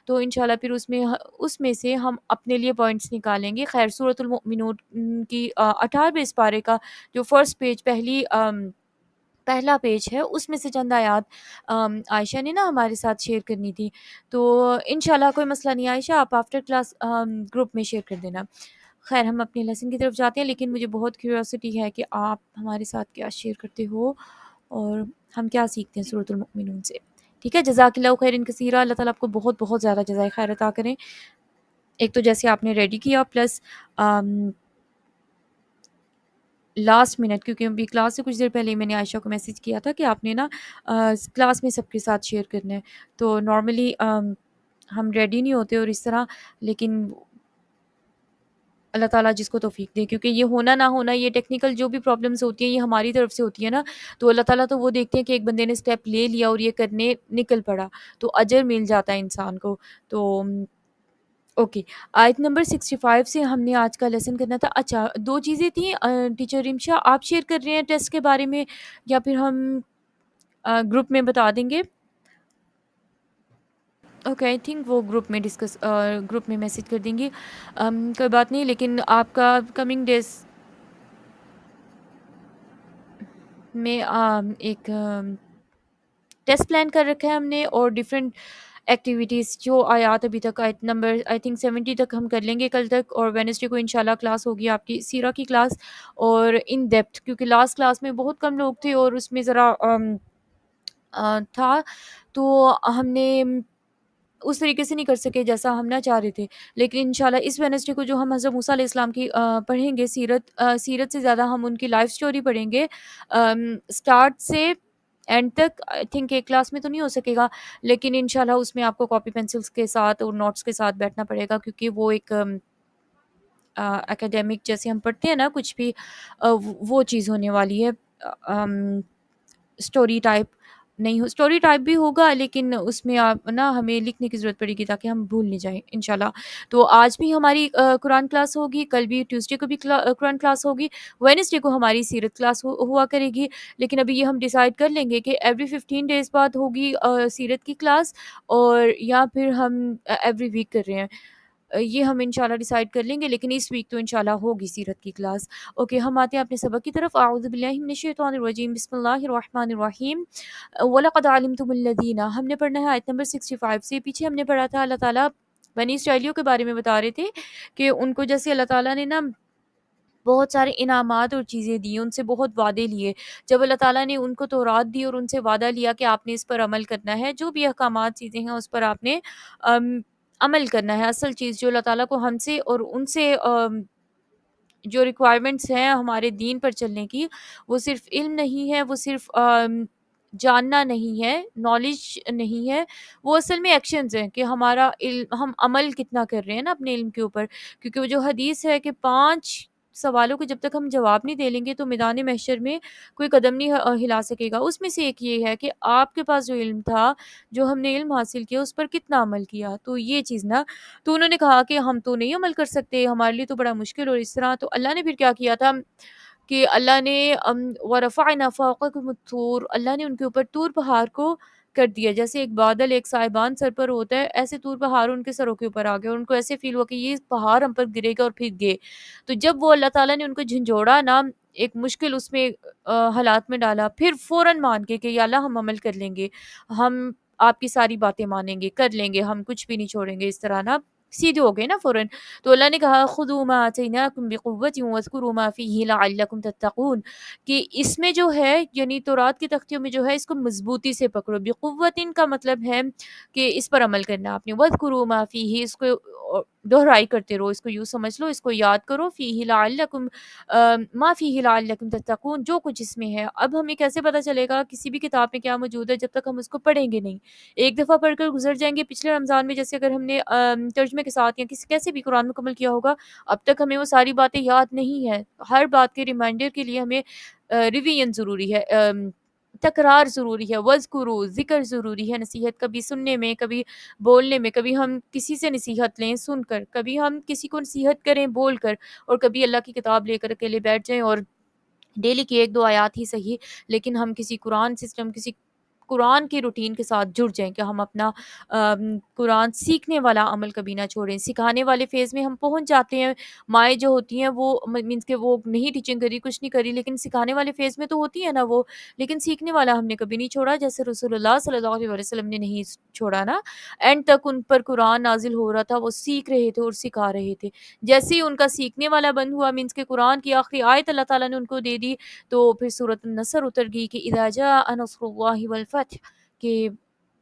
S1: تو انشاءاللہ پھر اس میں سے ہم اپنے لیے پوائنٹس نکالیں گے۔ خیر، سورۃ المؤمنون کی 18ویں پارے کا جو فرسٹ پیج پہلا پیج ہے، اس میں سے چند آیات عائشہ نے ہمارے ساتھ شیئر کرنی تھی، تو انشاءاللہ کوئی مسئلہ نہیں عائشہ، آپ آفٹر کلاس گروپ میں شیئر کر دینا۔ خیر، ہم اپنے لیسن کی طرف جاتے ہیں، لیکن مجھے بہت کیوریوسٹی ہے کہ آپ ہمارے ساتھ کیا شیئر کرتے ہو اور ہم کیا سیکھتے ہیں سورۃ المؤمنون سے۔ ٹھیک ہے، جزاک اللہ خیر کثیرہ، اللہ تعالیٰ آپ کو بہت بہت زیادہ جزائے خیر عطا کریں۔ ایک تو جیسے آپ نے ریڈی کیا، پلس لاسٹ منٹ، کیونکہ ابھی کلاس سے کچھ دیر پہلے میں نے عائشہ کو میسج کیا تھا کہ آپ نے کلاس میں سب کے ساتھ شیئر کرنا ہے، تو نارملی ہم ریڈی نہیں ہوتے اور اس طرح، لیکن اللہ تعالیٰ جس کو توفیق دے، کیونکہ یہ ہونا نہ ہونا، یہ ٹیکنیکل جو بھی پرابلمس ہوتی ہیں یہ ہماری طرف سے ہوتی ہے نا، تو اللہ تعالیٰ تو وہ دیکھتے ہیں کہ ایک بندے نے سٹیپ لے لیا اور یہ کرنے نکل پڑا، تو اجر مل جاتا ہے انسان کو۔ تو اوکے، آیت نمبر 65 سے ہم نے آج کا لیسن کرنا تھا۔ اچھا، 2 چیزیں تھیں، ٹیچر رمشا آپ شیئر کر رہے ہیں ٹیسٹ کے بارے میں، یا پھر ہم گروپ میں بتا دیں گے؟ اوکے، آئی تھنک وہ گروپ میں میسج کر دیں گی، کوئی بات نہیں، لیکن آپ کا کمنگ ڈیز میں ایک ٹیسٹ پلان کر رکھا ہے ہم نے، اور ڈفرینٹ ایکٹیویٹیز جو آیات ابھی تک آیت نمبر آئی تھنک 70 تک ہم کر لیں گے کل تک، اور وینسڈے کو انشاءاللہ کلاس ہوگی آپ کی سیرہ کی کلاس، اور ان ڈیپتھ، کیونکہ لاسٹ کلاس میں بہت کم لوگ تھے اور اس میں ذرا تھا، تو ہم نے اس طریقے سے نہیں کر سکے جیسا ہم نہ چاہ رہے تھے، لیکن انشاءاللہ اس وینسڈے کو جو ہم حضرت موسیٰ علیہ السلام کی پڑھیں گے سیرت سے زیادہ ہم ان کی لائف سٹوری پڑھیں گے، اسٹارٹ سے اینڈ تک۔ آئی تھنک ایک کلاس میں تو نہیں ہو سکے گا، لیکن انشاءاللہ اس میں آپ کو کاپی پینسلس کے ساتھ اور نوٹس کے ساتھ بیٹھنا پڑے گا، کیونکہ وہ ایک اکیڈیمک جیسے ہم پڑھتے ہیں نا کچھ بھی، وہ چیز ہونے والی ہے، اسٹوری ٹائپ نہیں ہو، اسٹوری ٹائپ بھی ہوگا، لیکن اس میں آپ نا ہمیں لکھنے کی ضرورت پڑے گی تاکہ ہم بھول نہیں جائیں انشاءاللہ۔ تو آج بھی ہماری قرآن کلاس ہوگی، کل بھی ٹیوزڈے کو بھی قرآن کلاس ہوگی، وینسڈے کو ہماری سیرت کلاس ہوا کرے گی، لیکن ابھی یہ ہم ڈیسائیڈ کر لیں گے کہ ایوری 15 ڈیز بعد ہوگی سیرت کی کلاس، اور یا پھر ہم ایوری ویک کر رہے ہیں، یہ ہم انشاءاللہ ڈیسائیڈ کر لیں گے، لیکن اس ویک تو انشاءاللہ ہوگی سیرت کی کلاس۔ اوکے، ہم آتے ہیں اپنے سبق کی طرف۔ اعوذ باللہ من الشیطان الرجیم، بسم اللہ الرحمن الرحیم۔ وَلَقَدْ عَلِمْتُمُ الَّذِينَ، ہم نے پڑھنا ہے آیت نمبر 65 سے، پیچھے ہم نے پڑھا تھا اللہ تعالیٰ بنی اسرائیلیوں کے بارے میں بتا رہے تھے کہ ان کو جیسے اللہ تعالیٰ نے نا بہت سارے انعامات اور چیزیں دی، ان سے بہت وعدے لیے، جب اللہ تعالیٰ نے ان کو تورات دی اور ان سے وعدہ لیا کہ آپ نے اس پر عمل کرنا ہے، جو بھی احکامات چیزیں ہیں اس پر آپ نے ام، عمل کرنا ہے، اصل چیز جو اللہ تعالیٰ کو ہم سے اور ان سے جو ریکوائرمنٹس ہیں ہمارے دین پر چلنے کی، وہ صرف علم نہیں ہے، وہ صرف جاننا نہیں ہے، نالج نہیں ہے، وہ اصل میں ایکشنز ہیں کہ ہمارا علم، ہم عمل کتنا کر رہے ہیں نا اپنے علم کے اوپر، کیونکہ وہ جو حدیث ہے کہ 5 سوالوں کے جب تک ہم جواب نہیں دے لیں گے تو میدان محشر میں کوئی قدم نہیں ہلا سکے گا، اس میں سے ایک یہ ہے کہ آپ کے پاس جو علم تھا، جو ہم نے علم حاصل کیا، اس پر کتنا عمل کیا، تو یہ چیز نا، تو انہوں نے کہا کہ ہم تو نہیں عمل کر سکتے، ہمارے لیے تو بڑا مشکل، اور اس طرح تو اللہ نے پھر کیا کیا تھا کہ اللہ نے وَرَفَعْنَا فَوْقَكُمُ الطُّورَ، اللہ نے ان کے اوپر طور پہاڑ کو کر دیا، جیسے ایک بادل ایک سائبان سر پر ہوتا ہے، ایسے طور پہاڑ ان کے سروں کے اوپر آ گئے، اور ان کو ایسے فیل ہوا کہ یہ پہاڑ ہم پر گرے گا، اور پھر گئے، تو جب وہ اللہ تعالیٰ نے ان کو جھنجھوڑا نا، ایک مشکل اس میں حالات میں ڈالا، پھر فوراً مان کے کہ یا اللہ ہم عمل کر لیں گے، ہم آپ کی ساری باتیں مانیں گے، کر لیں گے، ہم کچھ بھی نہیں چھوڑیں گے، اس طرح نا سیدھے ہو گئے نا فوراً، تو اللہ نے کہا خُذُوا مَا آتَيْنَاكُمْ بِقُوَّةٍ وَاذْكُرُوا مَا فِيهِ لَعَلَّكُمْ تَتَّقُونَ، کہ اس میں جو ہے یعنی تورات کی تختیوں میں جو ہے اس کو مضبوطی سے پکڑو، بقوتٍ کا مطلب ہے کہ اس پر عمل کرنا آپ نے، وَاذْكُرُوا مَا فِيهِ، اس کو دہرائی کرتے رہو، اس کو یوں سمجھ لو، اس کو یاد کرو، فِيهِ لَعَلَّكُمْ مَا فِيهِ لَعَلَّكُمْ تَتَّقُونَ، جو کچھ اس میں ہے، اب ہمیں کیسے پتہ چلے گا کسی بھی کتاب میں کیا موجود ہے جب تک ہم اس کو پڑھیں گے نہیں، ایک دفعہ پڑھ کر گزر جائیں گے، پچھلے رمضان میں جیسے اگر ہم نے ترجمے کے ساتھ یا کسی کیسے بھی قرآن مکمل کیا ہوگا، اب تک ہمیں وہ ساری باتیں یاد نہیں ہے، ہر بات کے ریمائنڈر کے لیے ہمیں ریویژن ضروری ہے، تکرار ضروری ہے، وَاذْکُرُوا، ذکر ضروری ہے، نصیحت کبھی سننے میں، کبھی بولنے میں، کبھی ہم کسی سے نصیحت لیں سن کر، کبھی ہم کسی کو نصیحت کریں بول کر، اور کبھی اللہ کی کتاب لے کر اکیلے بیٹھ جائیں اور ڈیلی کی 1-2 آیات ہی صحیح، لیکن ہم کسی قرآن سسٹم، کسی قرآن کی روٹین کے ساتھ جڑ جائیں کہ ہم اپنا قرآن سیکھنے والا عمل کبھی نہ چھوڑیں، سکھانے والے فیز میں ہم پہنچ جاتے ہیں، مائیں جو ہوتی ہیں وہ مینس کہ وہ نہیں ٹیچنگ کری، کچھ نہیں کری، لیکن سکھانے والے فیز میں تو ہوتی ہے نا وہ، لیکن سیکھنے والا ہم نے کبھی نہیں چھوڑا، جیسے رسول اللہ صلی اللہ علیہ وسلم نے نہیں چھوڑا نا، اینڈ تک ان پر قرآن نازل ہو رہا تھا، وہ سیکھ رہے تھے اور سکھا رہے تھے، جیسے ہی ان کا سیکھنے والا بند ہوا، مینس کہ قرآن کی آخری آیت اللہ تعالیٰ نے ان کو دے دی، تو پھر سورۃ النصر اتر گئی کہ اذا جاء نصر اللہ والفتح، کہ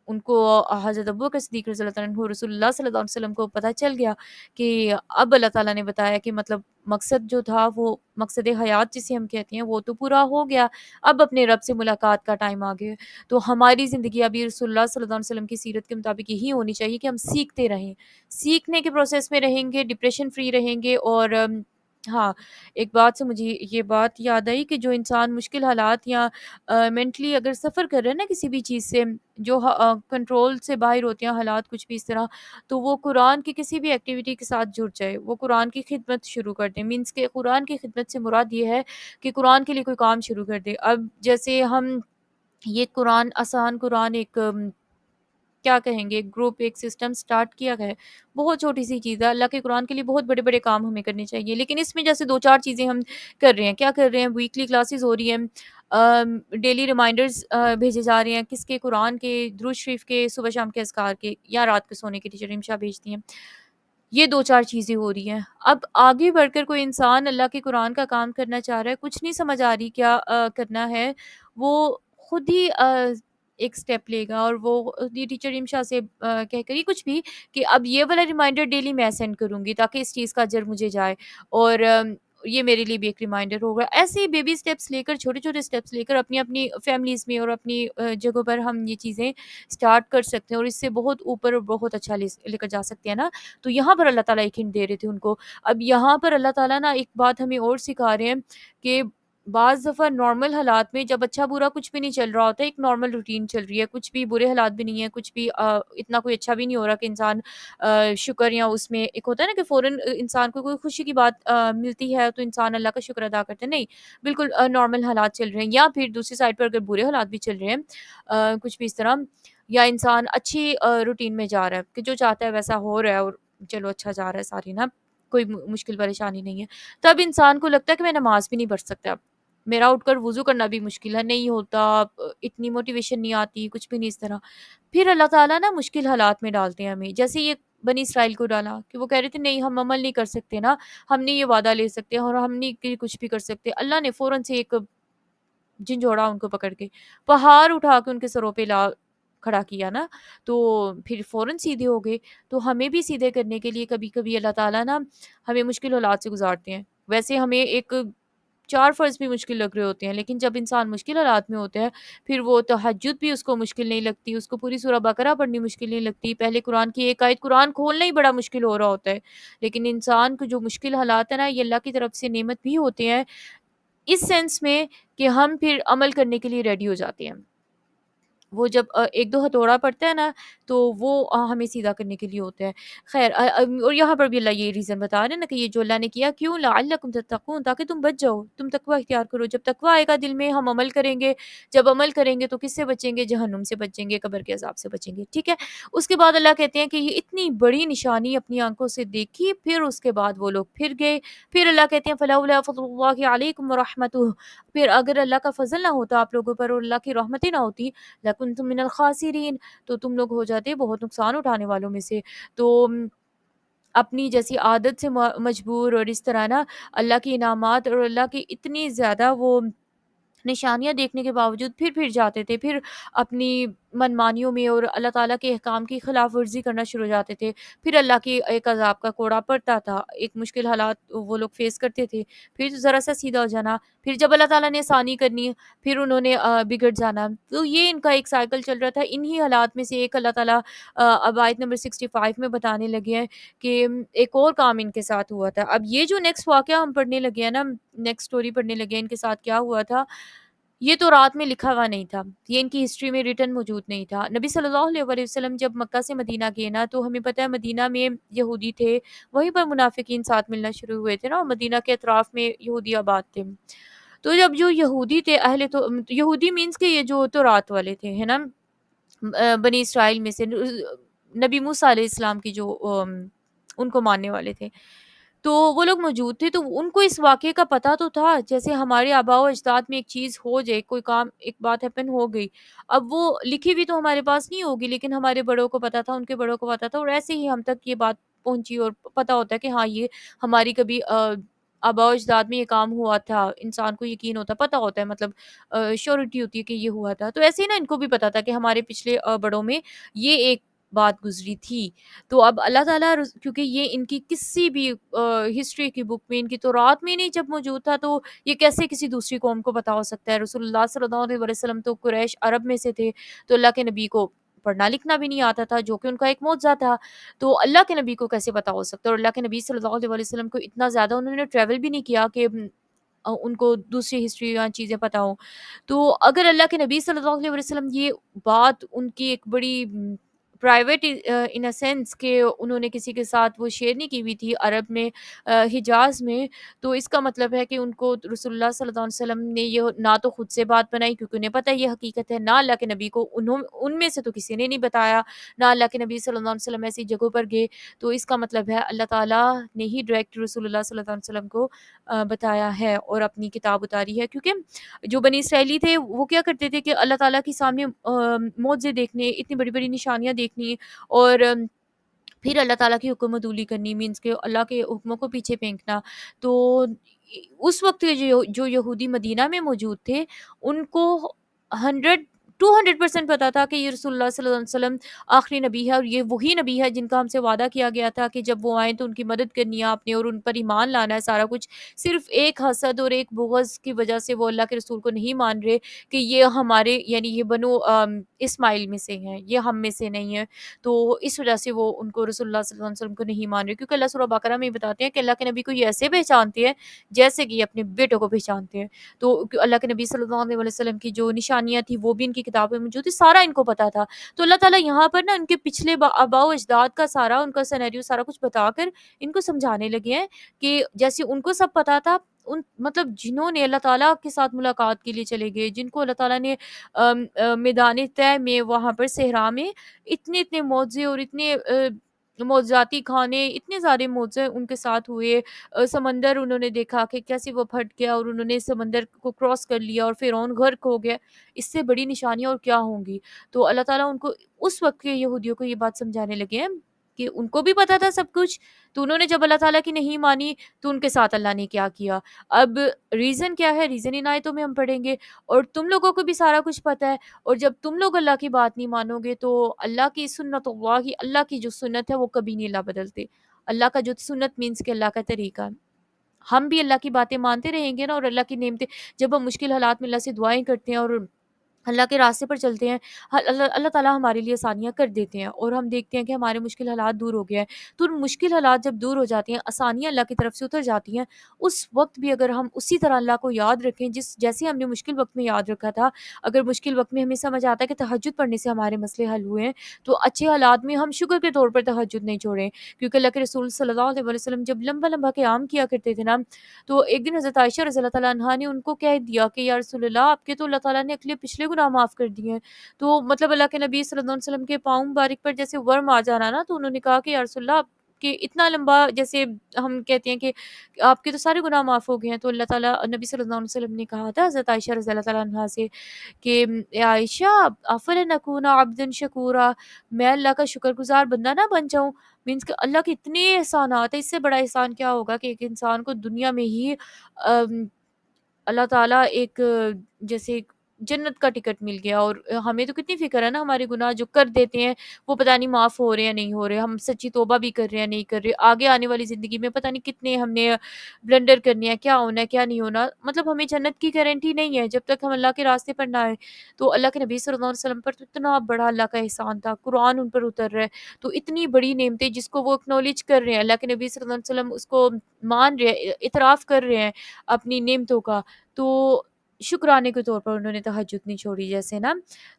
S1: ان کو حضرت ابوبکر صدیق رضی اللہ عنہ رسول اللہ صلی اللہ علیہ وسلم کو پتہ چل گیا کہ اب اللہ تعالیٰ نے بتایا کہ مطلب مقصد جو تھا، وہ مقصد حیات جسے ہم کہتے ہیں، وہ تو پورا ہو گیا، اب اپنے رب سے ملاقات کا ٹائم آ گیا، تو ہماری زندگی ابھی رسول اللہ صلی اللہ علیہ وسلم کی سیرت کے مطابق یہی ہونی چاہیے کہ ہم سیکھتے رہیں، سیکھنے کے پروسیس میں رہیں گے، ڈپریشن فری رہیں گے، اور ہاں، ایک بات سے مجھے یہ بات یاد آئی کہ جو انسان مشکل حالات یا مینٹلی اگر سفر کر رہا ہے نا کسی بھی چیز سے، جو کنٹرول سے باہر ہوتے ہیں حالات کچھ بھی اس طرح، تو وہ قرآن کی کسی بھی ایکٹیویٹی کے ساتھ جڑ جائے، وہ قرآن کی خدمت شروع کر دیں، مینس کہ قرآن کی خدمت سے مراد یہ ہے کہ قرآن کے لیے کوئی کام شروع کر دے۔ اب جیسے ہم یہ قرآن آسان قرآن ایک کیا کہیں گے گروپ ایک سسٹم سٹارٹ کیا گیا ہے، بہت چھوٹی سی چیز ہے، اللہ کے قرآن کے لیے بہت بڑے بڑے کام ہمیں کرنے چاہیے، لیکن اس میں جیسے دو چار چیزیں ہم کر رہے ہیں، کیا کر رہے ہیں، ویکلی کلاسز ہو رہی ہیں، ڈیلی ریمائنڈرز بھیجے جا رہے ہیں، کس کے، قرآن کے، درود شریف کے، صبح شام کے اذکار کے، یا رات کے سونے کے ٹیچر امشا بھیجتی ہیں، یہ دو چار چیزیں ہو رہی ہیں۔ اب آگے بڑھ کر کوئی انسان اللہ کے قرآن کا کام کرنا چاہ رہا ہے، کچھ نہیں سمجھ آ رہی کیا کرنا ہے، وہ خود ہی ایک سٹیپ لے گا، اور وہ یہ ٹیچر امشا سے کہہ کر ہی کچھ بھی کہ اب یہ والا ریمائنڈر ڈیلی میں سینڈ کروں گی تاکہ اس چیز کا اجر مجھے جائے، اور یہ میرے لیے بھی ایک ریمائنڈر ہوگا۔ ایسے ہی بیبی سٹیپس لے کر، چھوٹے چھوٹے سٹیپس لے کر اپنی اپنی فیملیز میں اور اپنی جگہوں پر ہم یہ چیزیں سٹارٹ کر سکتے ہیں، اور اس سے بہت اوپر اور بہت اچھا لے کر جا سکتے ہیں نا۔ تو یہاں پر اللہ تعالیٰ ایک ہنٹ دے رہے تھے ان کو۔ اب یہاں پر اللہ تعالیٰ نا ایک بات ہمیں اور سکھا رہے ہیں کہ بعض دفعہ نارمل حالات میں جب اچھا برا کچھ بھی نہیں چل رہا ہوتا ہے، ایک نارمل روٹین چل رہی ہے، کچھ بھی برے حالات بھی نہیں ہے، کچھ بھی اتنا کوئی اچھا بھی نہیں ہو رہا کہ انسان شکر، یا اس میں ایک ہوتا ہے نا کہ فوراً انسان کو کوئی خوشی کی بات ملتی ہے تو انسان اللہ کا شکر ادا کرتا ہے، نہیں، بالکل نارمل حالات چل رہے ہیں، یا پھر دوسری سائڈ پر اگر برے حالات بھی چل رہے ہیں کچھ بھی اس طرح، یا انسان اچھی روٹین میں جا رہا ہے کہ جو چاہتا ہے ویسا ہو رہا ہے، اور چلو اچھا جا رہا ہے ساری نا، کوئی مشکل پریشانی نہیں ہے، تب انسان کو لگتا ہے کہ میں نماز بھی نہیں پڑھ سکتا، میرا اٹھ کر وضو کرنا بھی مشکل ہے، نہیں ہوتا، اتنی موٹیویشن نہیں آتی، کچھ بھی نہیں اس طرح۔ پھر اللہ تعالیٰ نا مشکل حالات میں ڈالتے ہیں ہمیں، جیسے یہ بنی اسرائیل کو ڈالا کہ وہ کہہ رہے تھے نہیں ہم عمل نہیں کر سکتے نا، ہم نہیں یہ وعدہ لے سکتے اور ہم نہیں کچھ بھی کر سکتے، اللہ نے فوراً سے ایک جھنجھوڑا ان کو پکڑ کے، پہاڑ اٹھا کے ان کے سروں پہ لا کھڑا کیا نا، تو پھر فوراً سیدھے ہو گئے۔ تو ہمیں بھی سیدھے کرنے کے لیے کبھی کبھی اللہ تعالیٰ نا ہمیں مشکل حالات سے گزارتے ہیں، ویسے ہمیں ایک چار فرض بھی مشکل لگ رہے ہوتے ہیں، لیکن جب انسان مشکل حالات میں ہوتا ہے پھر وہ تہجد بھی اس کو مشکل نہیں لگتی، اس کو پوری سورہ بقرہ پڑھنی مشکل نہیں لگتی، پہلے قرآن کی ایک آیت قرآن کھولنا ہی بڑا مشکل ہو رہا ہوتا ہے، لیکن انسان کو جو مشکل حالات ہیں نا یہ اللہ کی طرف سے نعمت بھی ہوتے ہیں، اس سینس میں کہ ہم پھر عمل کرنے کے لیے ریڈی ہو جاتے ہیں۔ وہ جب ایک دو ہتھوڑا پڑتا ہے نا تو وہ ہمیں سیدھا کرنے کے لیے ہوتا ہے۔ خیر اور یہاں پر بھی اللہ یہ ریزن بتا رہے ہیں نا کہ یہ جو اللہ نے کیا کیوں، لعلکم تتقون، تاکہ تم بچ جاؤ، تم تقوی اختیار کرو، جب تقوی آئے گا دل میں ہم عمل کریں گے، جب عمل کریں گے تو کس سے بچیں گے، جہنم سے بچیں گے، قبر کے عذاب سے بچیں گے، ٹھیک ہے۔ اس کے بعد اللہ کہتے ہیں کہ یہ اتنی بڑی نشانی اپنی آنکھوں سے دیکھی، پھر اس کے بعد وہ لوگ پھر گئے، پھر اللہ کہتے ہیں فلولا فضل اللہ علیکم ورحمتہ، پھر اگر اللہ کا فضل نہ ہوتا آپ لوگوں پر اور اللہ کی رحمتیں نہ ہوتی، لکنتم من الخاسرین، تو تم لوگ ہو جاتے بہت نقصان اٹھانے والوں میں سے۔ تو اپنی جیسی عادت سے مجبور، اور اس طرح نا اللہ کی انعامات اور اللہ کی اتنی زیادہ وہ نشانیاں دیکھنے کے باوجود پھر جاتے تھے، پھر اپنی منمانیوں میں اور اللہ تعالیٰ کے احکام کی خلاف ورزی کرنا شروع ہو جاتے تھے، پھر اللہ کی ایک عذاب کا کوڑا پڑتا تھا، ایک مشکل حالات وہ لوگ فیس کرتے تھے، پھر ذرا سا سیدھا ہو جانا، پھر جب اللہ تعالیٰ نے آسانی کرنی پھر انہوں نے بگڑ جانا، تو یہ ان کا ایک سائیکل چل رہا تھا۔ انہی حالات میں سے ایک اللہ تعالیٰ اب آیت نمبر 65 میں بتانے لگے ہیں کہ ایک اور کام ان کے ساتھ ہوا تھا۔ اب یہ جو نیکسٹ واقعہ ہم پڑھنے لگے ہیں نا، نیکسٹ سٹوری پڑھنے لگے ہیں ان کے ساتھ کیا ہوا تھا، یہ تو رات میں لکھا ہوا نہیں تھا، یہ ان کی ہسٹری میں ریٹن موجود نہیں تھا۔ نبی صلی اللہ علیہ وسلم جب مکہ سے مدینہ گئے نا، تو ہمیں پتہ ہے مدینہ میں یہودی تھے، وہیں پر منافقین ساتھ ملنا شروع ہوئے تھے نا، اور مدینہ کے اطراف میں یہودی آباد تھے۔ تو جب جو یہودی تھے تو یہودی مینس کہ یہ جو تو رات والے تھے ہے نا، بنی اسرائیل میں سے نبی موسیٰ علیہ السلام کی جو ان کو ماننے والے تھے، تو وہ لوگ موجود تھے، تو ان کو اس واقعے کا پتہ تو تھا، جیسے ہمارے آباء و اجداد میں ایک چیز ہو جائے، کوئی کام ایک بات ہیپن ہو گئی، اب وہ لکھی ہوئی تو ہمارے پاس نہیں ہوگی، لیکن ہمارے بڑوں کو پتہ تھا، ان کے بڑوں کو پتہ تھا، اور ایسے ہی ہم تک یہ بات پہنچی اور پتہ ہوتا ہے کہ ہاں یہ ہماری کبھی آباء و اجداد میں یہ کام ہوا تھا، انسان کو یقین ہوتا، پتہ ہوتا ہے، مطلب شیورٹی ہوتی ہے کہ یہ ہوا تھا، تو ایسے ہی نا ان کو بھی پتہ تھا کہ ہمارے پچھلے بڑوں میں یہ ایک بات گزری تھی۔ تو اب اللہ تعالیٰ کیونکہ یہ ان کی کسی بھی ہسٹری کی بک میں، ان کی تورات میں نہیں جب موجود تھا، تو یہ کیسے کسی دوسری قوم کو پتا ہو سکتا ہے؟ رسول اللہ صلی اللہ علیہ وسلم تو قریش عرب میں سے تھے، تو اللہ کے نبی کو پڑھنا لکھنا بھی نہیں آتا تھا، جو کہ ان کا ایک معجزہ تھا۔ تو اللہ کے نبی کو کیسے پتہ ہو سکتا ہے؟ اور اللہ کے نبی صلی اللہ علیہ وسلم کو اتنا زیادہ انہوں نے ٹریول بھی نہیں کیا کہ ان کو دوسری ہسٹری یا چیزیں پتہ ہوں۔ تو اگر اللہ کے نبی صلی اللہ علیہ وسلم یہ بات ان کی ایک بڑی پرائیویٹ ان اے سینس کہ انہوں نے کسی کے ساتھ وہ شیئر نہیں کی ہوئی تھی عرب میں، حجاز میں، تو اس کا مطلب ہے کہ ان کو رسول اللہ صلی اللہ علیہ وسلم نے یہ نہ تو خود سے بات بنائی کیونکہ انہیں پتہ ہے یہ حقیقت ہے، نہ اللہ کے نبی کو ان میں سے تو کسی نے نہیں بتایا، نہ اللہ کے نبی صلی اللہ علیہ وسلم ایسی جگہوں پر گئے۔ تو اس کا مطلب ہے اللہ تعالیٰ نے ہی ڈائریکٹ رسول اللہ صلی اللہ علیہ وسلم کو بتایا ہے اور اپنی کتاب اتاری ہے، کیونکہ جو بنی اسرائیلی تھے وہ کیا کرتے تھے کہ اللہ تعالیٰ کے سامنے معجزے دیکھنے، اتنی بڑی بڑی نشانیاں دیکھنی، اور پھر اللہ تعالیٰ کی حکم عدولی کرنی، مینس کہ اللہ کے حکموں کو پیچھے پھینکنا۔ تو اس وقت کے جو یہودی مدینہ میں موجود تھے ان کو 200% پتا تھا کہ یہ رسول اللہ صلی اللہ علیہ وسلم آخری نبی ہے، اور یہ وہی نبی ہے جن کا ہم سے وعدہ کیا گیا تھا کہ جب وہ آئیں تو ان کی مدد کرنی ہے آپ نے اور ان پر ایمان لانا ہے سارا کچھ۔ صرف ایک حسد اور ایک بغض کی وجہ سے وہ اللہ کے رسول کو نہیں مان رہے کہ یہ ہمارے یعنی یہ بنو اسماعیل میں سے ہیں، یہ ہم میں سے نہیں ہے، تو اس وجہ سے وہ ان کو رسول اللہ صلی اللہ علیہ وسلم کو نہیں مان رہے، کیونکہ اللہ سورہ بقرہ میں یہ بتاتے ہیں کہ اللہ کے نبی کو یہ ایسے پہچانتے ہیں جیسے کہ یہ اپنے بیٹوں کو پہچانتے ہیں۔ تو اللہ کے نبی صلی اللہ علیہ وسلم کی جو نشانیاں تھیں وہ بھی ان کی کتابوں میں موجود تھی، سارا ان کو پتا تھا۔ تو اللہ تعالیٰ یہاں پر نا ان کے پچھلے آباء و اجداد کا سارا ان کا سینیریو سارا کچھ بتا کر ان کو سمجھانے لگے ہیں کہ جیسے ان کو سب پتا تھا، ان مطلب جنہوں نے اللہ تعالیٰ کے ساتھ ملاقات کے لیے چلے گئے، جن کو اللہ تعالیٰ نے میدان طے میں وہاں پر صحرا میں اتنے اتنے معجزے اور اتنے معجزاتی کھانے، اتنے سارے معجزے ان کے ساتھ ہوئے، سمندر انہوں نے دیکھا کہ کیسے وہ پھٹ گیا اور انہوں نے سمندر کو کراس کر لیا اور فرعون غرق ہو گیا، اس سے بڑی نشانیاں اور کیا ہوں گی۔ تو اللہ تعالیٰ ان کو اس وقت کے یہودیوں کو یہ بات سمجھانے لگے ہیں کہ ان کو بھی پتا تھا سب کچھ، تو انہوں نے جب اللہ تعالیٰ کی نہیں مانی تو ان کے ساتھ اللہ نے کیا کیا۔ اب ریزن کیا ہے، ریزن ان آیتوں میں ہم پڑھیں گے، اور تم لوگوں کو بھی سارا کچھ پتا ہے، اور جب تم لوگ اللہ کی بات نہیں مانو گے تو اللہ کی سنت اللہ، اللہ کی جو سنت ہے وہ کبھی نہیں اللہ بدلتے۔ اللہ کا جو سنت مینس کہ اللہ کا طریقہ، ہم بھی اللہ کی باتیں مانتے رہیں گے نا، اور اللہ کی نعمتیں جب ہم مشکل حالات میں اللہ سے دعائیں کرتے ہیں اور اللہ کے راستے پر چلتے ہیں، اللہ تعالیٰ ہمارے لیے آسانیاں کر دیتے ہیں، اور ہم دیکھتے ہیں کہ ہمارے مشکل حالات دور ہو گئے ہیں۔ تو ان مشکل حالات جب دور ہو جاتے ہیں، آسانیاں اللہ کی طرف سے اتر جاتی ہیں، اس وقت بھی اگر ہم اسی طرح اللہ کو یاد رکھیں جیسے ہم نے مشکل وقت میں یاد رکھا تھا، اگر مشکل وقت میں ہمیں سمجھ آتا ہے کہ تہجد پڑھنے سے ہمارے مسئلے حل ہوئے ہیں، تو اچھے حالات میں ہم شکر کے طور پر تہجد نہیں چھوڑیں، کیونکہ اللہ کے رسول صلی اللہ علیہ وسلم جب لمبا لمبا قیام کیا کرتے تھے نا، تو ایک دن حضرت عائشہ رضی اللہ تعالیٰ عنہا نے ان کو کہہ دیا کہ یا رسول اللہ، آپ کے تو اللہ تعالیٰ نے اگلے پچھلے گناہ معاف کر دیے ہیں۔ تو مطلب اللہ کے نبی صلی اللہ علیہ وسلم کے پاؤں مبارک پر جیسے ورم آ جانا نا، تو انہوں نے کہا کہ یا رسول اللہ، آپ کہ اتنا لمبا جیسے ہم کہتے ہیں کہ آپ کے تو سارے گناہ معاف ہو گئے ہیں، تو اللہ تعالیٰ نبی صلی اللہ علیہ وسلم نے کہا تھا حضرت عائشہ رضی اللہ تعالیٰ عنہا سے کہ اے عائشہ، افلنکون عبدا شکورا، میں اللہ کا شکر گزار بندہ نہ بن جاؤں؟ مینس کہ اللہ کے اتنے احسانات ہیں، اس سے بڑا احسان کیا ہوگا کہ ایک انسان کو دنیا میں ہی اللہ تعالیٰ ایک جیسے ایک جنت کا ٹکٹ مل گیا، اور ہمیں تو کتنی فکر ہے نا ہمارے گناہ جو کر دیتے ہیں وہ پتہ نہیں معاف ہو رہے ہیں نہیں ہو رہے، ہم سچی توبہ بھی کر رہے ہیں نہیں کر رہے، آگے آنے والی زندگی میں پتہ نہیں کتنے ہم نے بلنڈر کرنے ہیں، کیا ہونا ہے کیا نہیں ہونا، مطلب ہمیں جنت کی گارنٹی نہیں ہے جب تک ہم اللہ کے راستے پر نہ آئے۔ تو اللہ کے نبی صلی اللہ علیہ وسلم پر تو اتنا بڑا اللہ کا احسان تھا، قرآن ان پر اتر رہا ہے، تو اتنی بڑی نعمتیں جس کو وہ اکنالج کر رہے ہیں، اللہ کے نبی صلی اللہ علیہ وسلم اس کو مان رہے ہیں، اعتراف کر رہے ہیں اپنی نعمتوں کا، تو شکرانے کے طور پر انہوں نے تہجد نہیں چھوڑی جیسے نا۔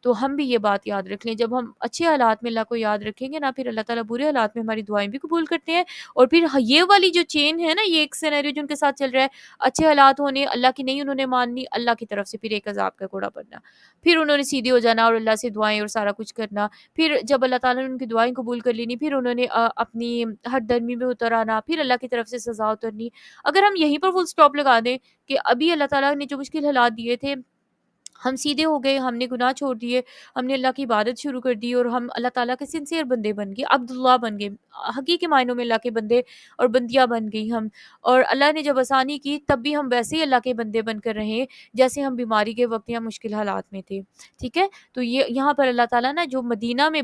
S1: تو ہم بھی یہ بات یاد رکھ لیں، جب ہم اچھے حالات میں اللہ کو یاد رکھیں گے نا، پھر اللہ تعالیٰ برے حالات میں ہماری دعائیں بھی قبول کرتے ہیں، اور پھر یہ والی جو چین ہے نا، یہ ایک سینیریو جو ان کے ساتھ چل رہا ہے، اچھے حالات ہونے، اللہ کی نہیں انہوں نے ماننی، اللہ کی طرف سے پھر ایک عذاب کا کوڑا پڑنا، پھر انہوں نے سیدھے ہو جانا اور اللہ سے دعائیں اور سارا کچھ کرنا، پھر جب اللہ تعالیٰ نے ان کی دعائیں قبول کر لینی، پھر انہوں نے اپنی ہٹ درمی میں اتر آنا، پھر اللہ کی طرف سے سزا اترنی۔ اگر ہم یہیں پر فل سٹاپ لگا دیں کہ ابھی اللہ تعالیٰ نے جو مشکل حالات دیے تھے، ہم سیدھے ہو گئے، ہم نے گناہ چھوڑ دیے، ہم نے اللہ کی عبادت شروع کر دی، اور ہم اللہ تعالیٰ کے سنسیئر بندے بن گئے، عبداللہ بن گئے، حقیقی معنوں میں اللہ کے بندے اور بندیاں بن گئی ہم، اور اللہ نے جب آسانی کی تب بھی ہم ویسے ہی اللہ کے بندے بن کر رہے جیسے ہم بیماری کے وقت یا مشکل حالات میں تھے، ٹھیک ہے۔ تو یہ یہاں پر اللہ تعالیٰ نا جو مدینہ میں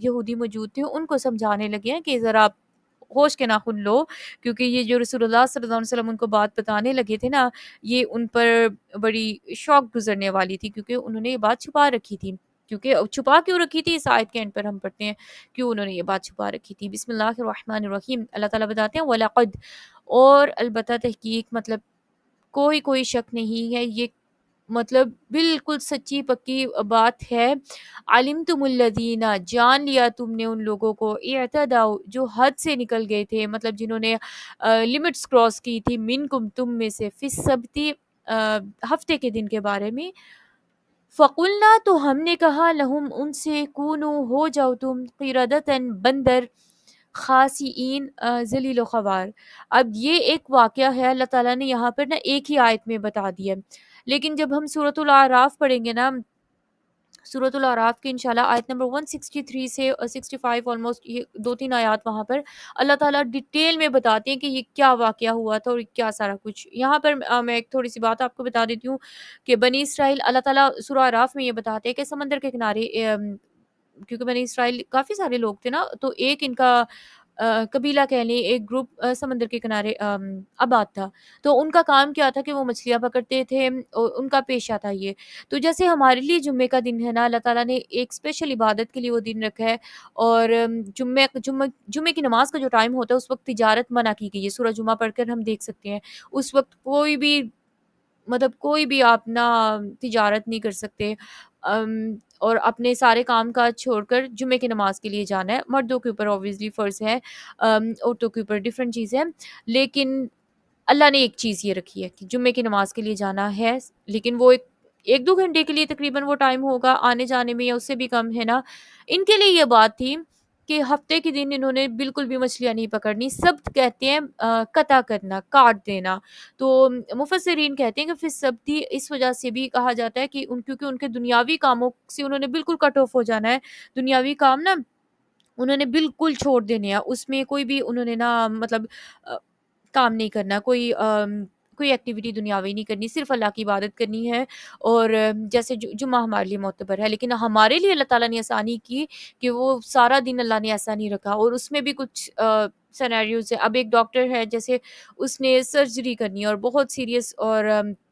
S1: یہودی موجود تھے ان کو سمجھانے لگے ہیں کہ ذرا آپ ہوش کے ناخن لو، کیونکہ یہ جو رسول اللہ صلی اللہ علیہ وسلم ان کو بات بتانے لگے تھے نا، یہ ان پر بڑی شوق گزرنے والی تھی، کیونکہ انہوں نے یہ بات چھپا رکھی تھی۔ کیونکہ چھپا کیوں رکھی تھی، اس آیت کے اینڈ پر ہم پڑھتے ہیں کیوں انہوں نے یہ بات چھپا رکھی تھی۔ بسم اللہ الرحمن الرحیم، اللہ تعالیٰ بتاتے ہیں وَلَقَدْ، اور البتہ تحقیق، مطلب کوئی کوئی شک نہیں ہے، یہ مطلب بالکل سچی پکی بات ہے، علمتم الذین، جان لیا تم نے ان لوگوں کو، اعتدوا، جو حد سے نکل گئے تھے، مطلب جنہوں نے لمٹس کراس کی تھی، منکم، تم میں سے، فی السبتی، ہفتے کے دن کے بارے میں، فقلنا، تو ہم نے کہا، لہم، ان سے، کونو، ہو جاؤ تم، قردتن، بندر، خاسئین، ذلیل و خوار۔ اب یہ ایک واقعہ ہے اللہ تعالیٰ نے یہاں پر نا ایک ہی آیت میں بتا دیا، لیکن جب ہم سورۃ الاعراف پڑھیں گے نا، سورۃ الاعراف کی انشاءاللہ آیت نمبر 163 سے 65 آلموسٹ، یہ دو تین آیات وہاں پر اللہ تعالیٰ ڈیٹیل میں بتاتے ہیں کہ یہ کیا واقعہ ہوا تھا اور کیا سارا کچھ۔ یہاں پر میں ایک تھوڑی سی بات آپ کو بتا دیتی ہوں کہ بنی اسرائیل، اللہ تعالیٰ سورہ اعراف میں یہ بتاتے ہیں کہ سمندر کے کنارے، کیونکہ بنی اسرائیل کافی سارے لوگ تھے نا، تو ایک ان کا قبیلہ کہہ لیں، ایک گروپ سمندر کے کنارے آباد تھا، تو ان کا کام کیا تھا کہ وہ مچھلیاں پکڑتے تھے، اور ان کا پیشہ تھا یہ۔ تو جیسے ہمارے لیے جمعے کا دن ہے نا، اللہ تعالیٰ نے ایک اسپیشل عبادت کے لیے وہ دن رکھا ہے، اور جمعے کی نماز کا جو ٹائم ہوتا ہے اس وقت تجارت منع کی گئی ہے، سورہ جمعہ پڑھ کر ہم دیکھ سکتے ہیں، اس وقت کوئی بھی، مطلب کوئی بھی آپ نا تجارت نہیں کر سکتے، اور اپنے سارے کام کاج چھوڑ کر جمعے کی نماز کے لیے جانا ہے۔ مردوں کے اوپر اوبویسلی فرض ہے، عورتوں کے اوپر ڈفرینٹ چیزیں، لیکن اللہ نے ایک چیز یہ رکھی ہے کہ جمعے کی نماز کے لیے جانا ہے، لیکن وہ ایک دو گھنٹے کے لیے تقریباً وہ ٹائم ہوگا آنے جانے میں، یا اس سے بھی کم ہے نا۔ ان کے لیے یہ بات تھی کہ ہفتے کے دن انہوں نے بالکل بھی مچھلیاں نہیں پکڑنی، سبت کہتے ہیں قطع کرنا، کاٹ دینا، تو مفسرین کہتے ہیں کہ پھر سبتی اس وجہ سے بھی کہا جاتا ہے کہ کیونکہ ان کے دنیاوی کاموں سے انہوں نے بالکل کٹ آف ہو جانا ہے، دنیاوی کام نا انہوں نے بالکل چھوڑ دینے ہیں، اس میں کوئی بھی انہوں نے نا مطلب آ، کام نہیں کرنا، کوئی ایکٹیویٹی دنیاوی نہیں کرنی، صرف اللہ کی عبادت کرنی ہے، اور جیسے جمعہ ہمارے لیے معتبر ہے، لیکن ہمارے لیے اللہ تعالیٰ نے آسانی کی کہ وہ سارا دن اللہ نے ایسا نہیں رکھا، اور اس میں بھی کچھ سینیریوز ہے۔ اب ایک ڈاکٹر ہے، جیسے اس نے سرجری کرنی ہے اور بہت سیریس، اور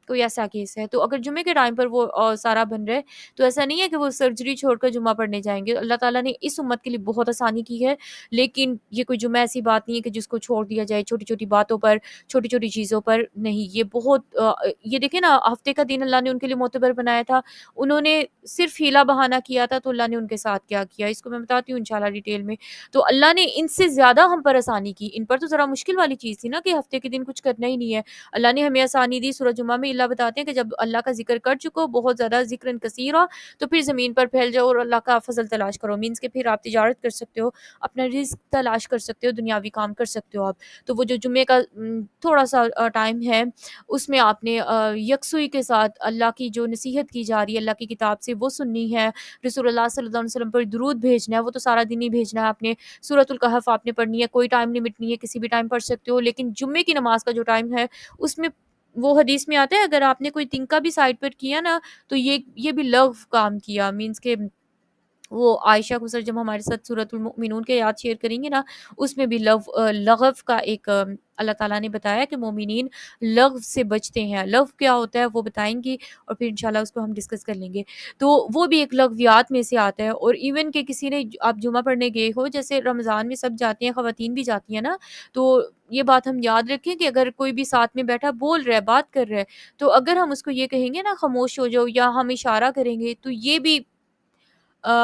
S1: کوئی ایسا کیس ہے، تو اگر جمعے کے ٹائم پر وہ سارا بن رہے، تو ایسا نہیں ہے کہ وہ سرجری چھوڑ کر جمعہ پڑھنے جائیں گے۔ اللہ تعالیٰ نے اس امت کے لیے بہت آسانی کی ہے، لیکن یہ کوئی جمعہ ایسی بات نہیں ہے کہ جس کو چھوڑ دیا جائے چھوٹی چھوٹی باتوں پر، چھوٹی چھوٹی چیزوں پر، نہیں، یہ بہت یہ دیکھیں نا، ہفتے کا دن اللہ نے ان کے لیے معتبر بنایا تھا، انہوں نے صرف ہیلا بہانہ کیا تھا، تو اللہ نے ان کے ساتھ کیا کیا، اس کو میں بتاتی ہوں انشاءاللہ ڈیٹیل میں۔ تو اللہ نے ان سے زیادہ ہم پر آسانی کی، ان پر تو ذرا مشکل والی چیز تھی نا کہ ہفتے کے دن کچھ کرنا ہی نہیں ہے، اللہ نے ہمیں آسانی دی۔ سورہ جمعہ میں اللہ بتاتے ہیں کہ جب اللہ کا ذکر کر چکو بہت زیادہ، ذکر کثیرہ، تو پھر زمین پر پھیل جاؤ اور اللہ کا فضل تلاش کرو، مینس کہ پھر آپ تجارت کر سکتے ہو، اپنا رزق تلاش کر سکتے ہو، دنیاوی کام کر سکتے ہو آپ۔ تو وہ جو جمعے کا تھوڑا سا ٹائم ہے، اس میں آپ نے یکسوئی کے ساتھ اللہ کی جو نصیحت کی جا رہی ہے اللہ کی کتاب سے وہ سننی ہے، رسول اللہ صلی اللہ علیہ وسلم پر درود بھیجنا ہے، وہ تو سارا دن ہی بھیجنا ہے آپ نے، سورۃ الکہف آپ نے پڑھنی ہے، کوئی ٹائم لمٹ نہیں ہے، کسی بھی ٹائم پڑھ سکتے ہو، لیکن جمعے کی نماز کا جو ٹائم ہے اس میں، وہ حدیث میں آتا ہے اگر آپ نے کوئی تنکا بھی سائڈ پر کیا نا، تو یہ بھی لغو کام کیا، مینس کہ وہ عائشہ کو سر جب ہمارے ساتھ سورۃ المؤمنون کے یاد شیئر کریں گے نا، اس میں بھی لغو کا ایک اللہ تعالیٰ نے بتایا کہ مومنین لغو سے بچتے ہیں، لغو کیا ہوتا ہے وہ بتائیں گی، اور پھر انشاءاللہ اس کو ہم ڈسکس کر لیں گے۔ تو وہ بھی ایک لغویات میں سے آتا ہے، اور ایون کہ کسی نے آپ جمعہ پڑھنے گئے ہو، جیسے رمضان میں سب جاتے ہیں، خواتین بھی جاتی ہیں نا، تو یہ بات ہم یاد رکھیں کہ اگر کوئی بھی ساتھ میں بیٹھا بول رہا ہے، بات کر رہا ہے، تو اگر ہم اس کو یہ کہیں گے نا خاموش ہو جاؤ، یا ہم اشارہ کریں گے، تو یہ بھی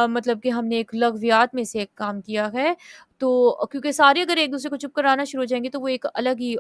S1: مطلب کہ ہم نے ایک لغویات میں سے ایک کام کیا ہے۔ تو کیونکہ سارے اگر ایک دوسرے کو چپ کرانا شروع ہو جائیں گے تو وہ ایک الگ ہی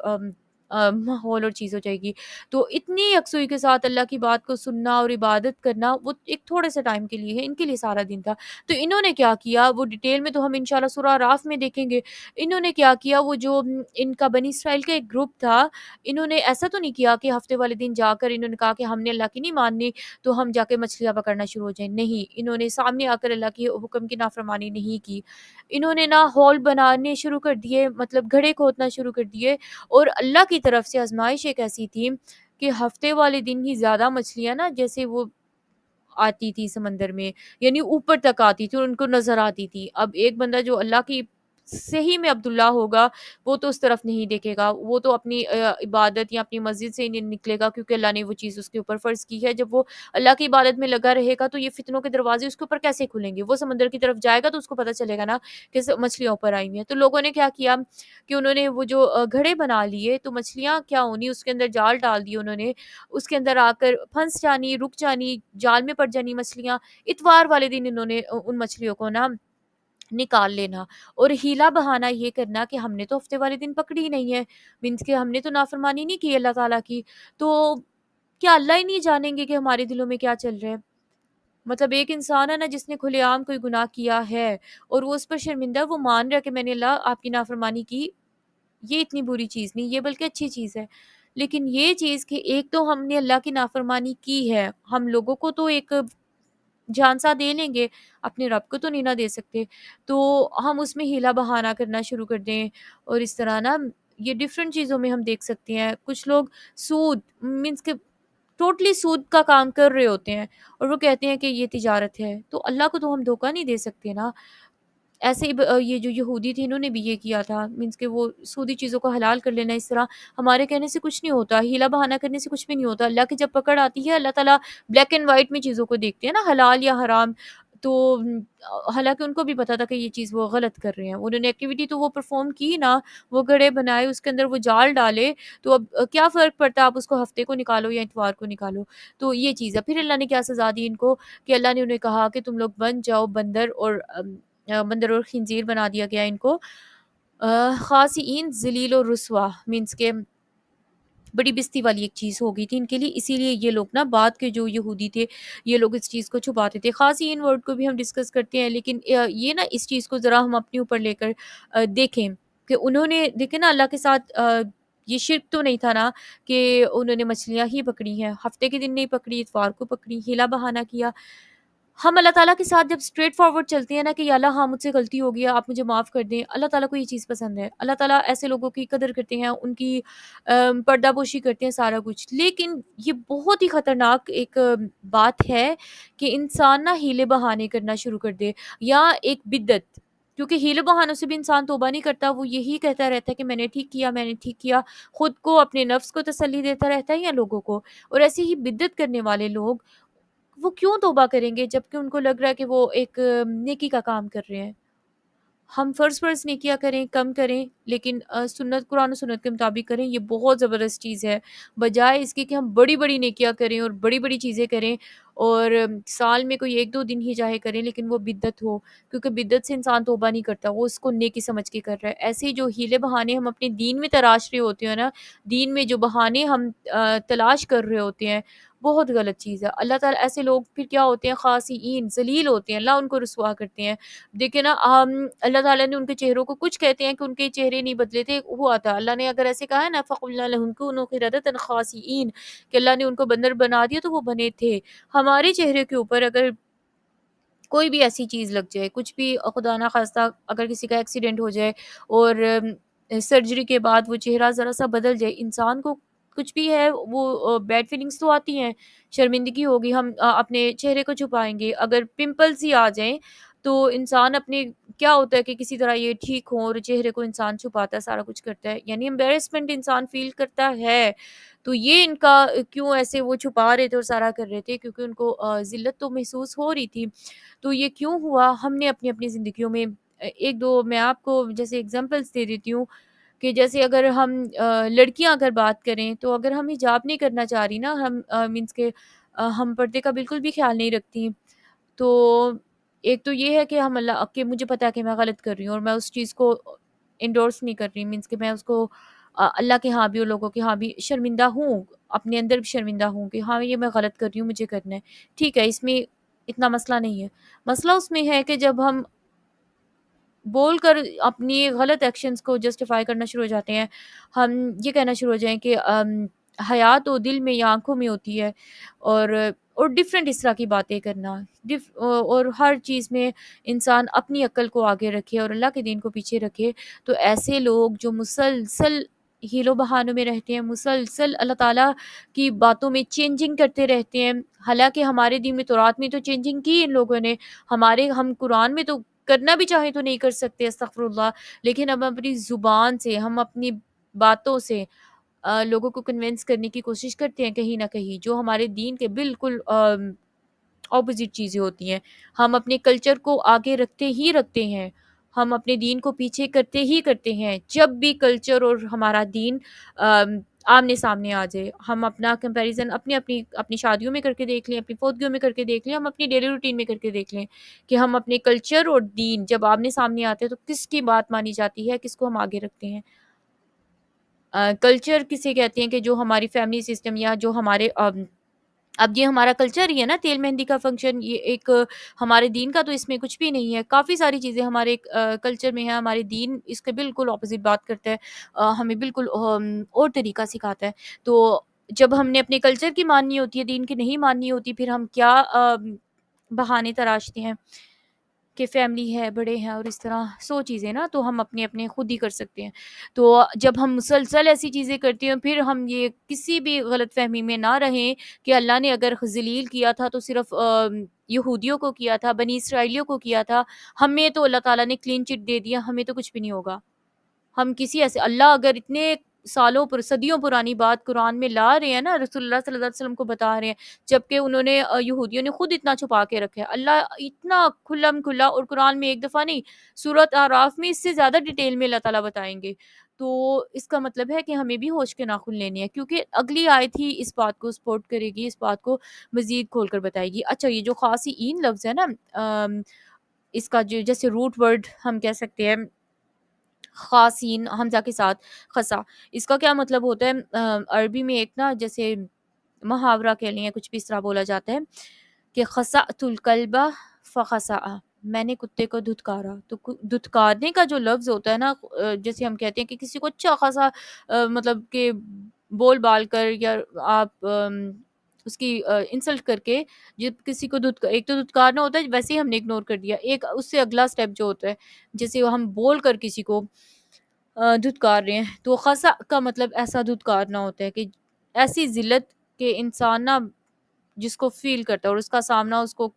S1: ماحول اور چیز ہو جائے گی۔ تو اتنی یکسوئی کے ساتھ اللہ کی بات کو سننا اور عبادت کرنا، وہ ایک تھوڑے سے ٹائم کے لیے ہے، ان کے لیے سارا دن تھا۔ تو انہوں نے کیا کیا وہ ڈیٹیل میں تو ہم انشاءاللہ سورہ اعراف میں دیکھیں گے۔ انہوں نے کیا کیا، وہ جو ان کا بنی اسرائیل کا ایک گروپ تھا، انہوں نے ایسا تو نہیں کیا کہ ہفتے والے دن جا کر انہوں نے کہا کہ ہم نے اللہ کی نہیں ماننی تو ہم جا کے مچھلیاں پکڑنا شروع ہو جائیں، نہیں، انہوں نے سامنے آ کر اللہ کے حکم کی نافرمانی نہیں کی، انہوں نے نہ ہول بنانے شروع کر دیے، مطلب گڑھے کھودنا شروع کر دیے، اور اللہ کی طرف سے آزمائش ایک ایسی تھی کہ ہفتے والے دن ہی زیادہ مچھلیاں نا جیسے وہ آتی تھی سمندر میں، یعنی اوپر تک آتی تھی اور ان کو نظر آتی تھی۔ اب ایک بندہ جو اللہ کی صحیح میں عبداللہ ہوگا وہ تو اس طرف نہیں دیکھے گا، وہ تو اپنی عبادت یا اپنی مسجد سے ہی نہیں نکلے گا، کیونکہ اللہ نے وہ چیز اس کے اوپر فرض کی ہے۔ جب وہ اللہ کی عبادت میں لگا رہے گا تو یہ فتنوں کے دروازے اس کے اوپر کیسے کھلیں گے؟ وہ سمندر کی طرف جائے گا تو اس کو پتہ چلے گا نا کہ مچھلیاں اوپر آئی ہوئی ہیں۔ تو لوگوں نے کیا کیا کہ انہوں نے وہ جو گھڑے بنا لیے، تو مچھلیاں کیا ہونی، اس کے اندر جال ڈال دیے انہوں نے، اس کے اندر آ کر پھنس جانی، رک جانی، جال میں پڑ جانی مچھلیاں۔ اتوار والے دن انہوں نے ان مچھلیوں کو نا نکال لینا، اور ہیلا بہانا یہ کرنا کہ ہم نے تو ہفتے والے دن پکڑی ہی نہیں ہے، مینس کہ ہم نے تو نافرمانی نہیں کی اللہ تعالیٰ کی، تو کیا اللہ ہی نہیں جانیں گے کہ ہمارے دلوں میں کیا چل رہا ہے؟ مطلب ایک انسان ہے نا جس نے کھلے عام کوئی گناہ کیا ہے اور وہ اس پر شرمندہ ہے، وہ مان رہا ہے کہ میں نے اللہ آپ کی نافرمانی کی، یہ اتنی بری چیز نہیں، یہ بلکہ اچھی چیز ہے۔ لیکن یہ چیز کہ ایک تو ہم نے اللہ کی نافرمانی کی ہے، ہم لوگوں کو تو ایک جھانسا دے لیں گے، اپنے رب کو تو نہیں نہ دے سکتے، تو ہم اس میں ہیلا بہانہ کرنا شروع کر دیں، اور اس طرح نا یہ ڈفرینٹ چیزوں میں ہم دیکھ سکتے ہیں۔ کچھ لوگ سود مینس کہ ٹوٹلی سود کا کام کر رہے ہوتے ہیں، اور وہ کہتے ہیں کہ یہ تجارت ہے، تو اللہ کو تو ہم دھوکہ نہیں دے سکتے نا۔ ایسے ہی یہ جو یہودی تھے انہوں نے بھی یہ کیا تھا، مینس کہ وہ سودی چیزوں کو حلال کر لینا، اس طرح ہمارے کہنے سے کچھ نہیں ہوتا، ہیلا بہانہ کرنے سے کچھ بھی نہیں ہوتا۔ اللہ کی جب پکڑ آتی ہے، اللہ تعالیٰ بلیک اینڈ وائٹ میں چیزوں کو دیکھتے ہیں نا، حلال یا حرام، تو حالانکہ ان کو بھی پتا تھا کہ یہ چیز وہ غلط کر رہے ہیں، انہوں نے ایکٹیویٹی تو وہ پرفارم کی نا، وہ گھڑے بنائے، اس کے اندر وہ جال ڈالے، تو اب کیا فرق پڑتا ہے آپ اس کو ہفتے کو نکالو یا اتوار کو نکالو؟ تو یہ چیز ہے۔ پھر اللہ نے کیا سزا دی ان کو کہ اللہ نے انہیں کہا کہ تم لوگ بن جاؤ بندر، اور بندر اور خنزیر بنا دیا گیا ان کو، خاصین ذلیل و رسوا، مینس کے بڑی بستی والی ایک چیز ہو گئی تھی ان کے لیے، اسی لیے یہ لوگ نا بعد کے جو یہودی تھے یہ لوگ اس چیز کو چھپاتے تھے۔ خاصین ورڈ کو بھی ہم ڈسکس کرتے ہیں، لیکن یہ نا اس چیز کو ذرا ہم اپنے اوپر لے کر دیکھیں کہ انہوں نے دیکھیں نا اللہ کے ساتھ یہ شرک تو نہیں تھا نا کہ انہوں نے مچھلیاں ہی پکڑی ہیں، ہفتے کے دن نہیں پکڑی، اتوار کو پکڑی، ہیلا بہانہ کیا۔ ہم اللہ تعالیٰ کے ساتھ جب اسٹریٹ فارورڈ چلتے ہیں نا کہ یا اللہ ہاں مجھ سے غلطی ہو گئی ہے، آپ مجھے معاف کر دیں، اللہ تعالیٰ کو یہ چیز پسند ہے، اللہ تعالیٰ ایسے لوگوں کی قدر کرتے ہیں، ان کی پردہ پوشی کرتے ہیں، سارا کچھ۔ لیکن یہ بہت ہی خطرناک ایک بات ہے کہ انسان نا ہیلے بہانے کرنا شروع کر دے، یا ایک بدعت، کیونکہ ہیلے بہانوں سے بھی انسان توبہ نہیں کرتا، وہ یہی کہتا رہتا ہے کہ میں نے ٹھیک کیا، میں نے ٹھیک کیا، خود کو اپنے نفس کو تسلی دیتا رہتا ہے یا لوگوں کو۔ اور ایسے ہی بدعت کرنے والے لوگ وہ کیوں توبہ کریں گے جبکہ ان کو لگ رہا ہے کہ وہ ایک نیکی کا کام کر رہے ہیں؟ ہم فرض نیکیاں کریں، کم کریں، لیکن سنت قرآن و سنت کے مطابق کریں، یہ بہت زبردست چیز ہے، بجائے اس کے کہ ہم بڑی بڑی نیکیاں کریں اور بڑی بڑی چیزیں کریں، اور سال میں کوئی ایک دو دن ہی چاہے کریں لیکن وہ بدعت ہو، کیونکہ بدعت سے انسان توبہ نہیں کرتا، وہ اس کو نیکی سمجھ کے کر رہا ہے۔ ایسے ہی جو ہیلے بہانے ہم اپنے دین میں تراش رہے ہوتے ہیں نا، دین میں جو بہانے ہم تلاش کر رہے ہوتے ہیں، بہت غلط چیز ہے۔ اللہ تعالیٰ ایسے لوگ پھر کیا ہوتے ہیں، خاصین ذلیل ہوتے ہیں، اللہ ان کو رسوا کرتے ہیں۔ دیکھیں نا اللہ تعالیٰ نے ان کے چہروں کو، کچھ کہتے ہیں کہ ان کے چہرے نہیں بدلے تھے، ہوا تھا اللہ نے اگر ایسے کہا ہے نا فَقُلْنَا لَهُمْ كُونُوا قِرَدَةً خَاسِئِينَ، کہ اللہ نے ان کو بندر بنا دیا تو وہ بنے تھے۔ ہمارے چہرے کے اوپر اگر کوئی بھی ایسی چیز لگ جائے، کچھ بھی خدا نہ خواستہ اگر کسی کا ایکسیڈنٹ ہو جائے اور سرجری کے بعد وہ چہرہ ذرا سا بدل جائے، انسان کو کچھ بھی ہے وہ بیڈ فیلنگس تو آتی ہیں، شرمندگی ہوگی، ہم اپنے چہرے کو چھپائیں گے، اگر پمپلز ہی آ جائیں تو انسان اپنے کیا ہوتا ہے کہ کسی طرح یہ ٹھیک ہوں، اور چہرے کو انسان چھپاتا ہے، سارا کچھ کرتا ہے، یعنی امبیرسمنٹ انسان فیل کرتا ہے۔ تو یہ ان کا کیوں ایسے وہ چھپا رہے تھے اور سارا کر رہے تھے، کیونکہ ان کو ذلت تو محسوس ہو رہی تھی۔ تو یہ کیوں ہوا، ہم نے اپنی اپنی زندگیوں میں ایک دو میں آپ کو جیسے اگزامپلس دے دیتی ہوں کہ جیسے اگر ہم لڑکیاں اگر بات کریں تو اگر ہم حجاب نہیں کرنا چاہ رہی نا، ہم مینس کہ ہم پردے کا بالکل بھی خیال نہیں رکھتی، تو ایک تو یہ ہے کہ ہم اللہ کہ مجھے پتا ہے کہ میں غلط کر رہی ہوں اور میں اس چیز کو انڈورس نہیں کر رہی، مینس کہ میں اس کو اللہ کے ہاں بھی اور لوگوں کے ہاں بھی شرمندہ ہوں، اپنے اندر بھی شرمندہ ہوں کہ ہاں یہ میں غلط کر رہی ہوں، مجھے کرنا ہے، ٹھیک ہے، اس میں اتنا مسئلہ نہیں ہے۔ مسئلہ اس میں ہے کہ جب ہم بول کر اپنی غلط ایکشنز کو جسٹیفائی کرنا شروع ہو جاتے ہیں، ہم یہ کہنا شروع ہو جائیں کہ حیا تو دل میں یا آنکھوں میں ہوتی ہے، اور ڈفرینٹ اس طرح کی باتیں کرنا، اور ہر چیز میں انسان اپنی عقل کو آگے رکھے اور اللہ کے دین کو پیچھے رکھے، تو ایسے لوگ جو مسلسل ہیل و بہانوں میں رہتے ہیں، مسلسل اللہ تعالیٰ کی باتوں میں چینجنگ کرتے رہتے ہیں، حالانکہ ہمارے دین میں تورات میں تو چینجنگ کی ان لوگوں نے، ہم قرآن میں تو کرنا بھی چاہیں تو نہیں کر سکتے، استغفر اللہ، لیکن ہم اپنی زبان سے، ہم اپنی باتوں سے لوگوں کو کنونس کرنے کی کوشش کرتے ہیں کہیں نہ کہیں، جو ہمارے دین کے بالکل اپوزٹ چیزیں ہوتی ہیں۔ ہم اپنے کلچر کو آگے رکھتے ہی رکھتے ہیں، ہم اپنے دین کو پیچھے کرتے ہی کرتے ہیں۔ جب بھی کلچر اور ہمارا دین آمنے سامنے آ جائے، ہم اپنا کمپیریزن اپنی اپنی اپنی شادیوں میں کر کے دیکھ لیں، اپنی فوتگیوں میں کر کے دیکھ لیں، ہم اپنی ڈیلی روٹین میں کر کے دیکھ لیں کہ ہم اپنے کلچر اور دین جب آمنے سامنے آتے ہیں تو کس کی بات مانی جاتی ہے، کس کو ہم آگے رکھتے ہیں۔ کلچر کسے کہتے ہیں کہ جو ہماری فیملی سسٹم یا جو ہمارے اب یہ ہمارا کلچر ہی ہے نا، تیل مہندی کا فنکشن، یہ ایک ہمارے دین کا تو اس میں کچھ بھی نہیں ہے، کافی ساری چیزیں ہمارے کلچر میں ہیں، ہمارے دین اس کے بالکل اپوزٹ بات کرتا ہے، ہمیں بالکل اور طریقہ سکھاتا ہے۔ تو جب ہم نے اپنے کلچر کی ماننی ہوتی ہے، دین کی نہیں ماننی ہوتی، پھر ہم کیا بہانے تراشتے ہیں کہ فیملی ہے، بڑے ہیں، اور اس طرح 100 چیزیں نا، تو ہم اپنے اپنے خود ہی کر سکتے ہیں۔ تو جب ہم مسلسل ایسی چیزیں کرتے ہیں، پھر ہم یہ کسی بھی غلط فہمی میں نہ رہیں کہ اللہ نے اگر ذلیل کیا تھا تو صرف یہودیوں کو کیا تھا، بنی اسرائیلیوں کو کیا تھا، ہمیں تو اللہ تعالیٰ نے کلین چٹ دے دیا، ہمیں تو کچھ بھی نہیں ہوگا۔ ہم کسی ایسے اللہ اگر اتنے سالوں پر صدیوں پرانی بات قرآن میں لا رہے ہیں نا، رسول اللہ صلی اللہ علیہ وسلم کو بتا رہے ہیں، جبکہ انہوں نے یہودیوں نے خود اتنا چھپا کے رکھا ہے، اللہ اتنا کھلم کھلا، اور قرآن میں ایک دفعہ نہیں، سورۃ اعراف میں اس سے زیادہ ڈیٹیل میں اللہ تعالیٰ بتائیں گے۔ تو اس کا مطلب ہے کہ ہمیں بھی ہوش کے ناخن لینے ہیں، کیونکہ اگلی آیت ہی اس بات کو سپورٹ کرے گی، اس بات کو مزید کھول کر بتائے گی۔ اچھا، یہ جو خاصین لفظ ہے نا، اس کا جو جیسے روٹ ورڈ ہم کہہ سکتے ہیں خاصین حمزہ کے ساتھ خسا، اس کا کیا مطلب ہوتا ہے؟ عربی میں ایک نا جیسے محاورہ کہہ لیں یا کچھ بھی اس طرح بولا جاتا ہے کہ خسأت الکلب فخسا، میں نے کتے کو دھتکارا۔ تو دھتکارنے کا جو لفظ ہوتا ہے نا، جیسے ہم کہتے ہیں کہ کسی کو اچھا خاصا مطلب کہ بول بال کر، یا آپ اس کی انسلٹ کر کے، جب کسی کو ایک تو دھتکارنا ہوتا ہے، ویسے ہی ہم نے اگنور کر دیا، ایک اس سے اگلا سٹیپ جو ہوتا ہے جیسے ہم بول کر کسی کو دھتکار رہے ہیں، تو خسا کا مطلب ایسا دھتکارنا ہوتا ہے کہ ایسی ذلت کہ انسان نا جس کو فیل کرتا ہے، اور اس کا سامنا اس کو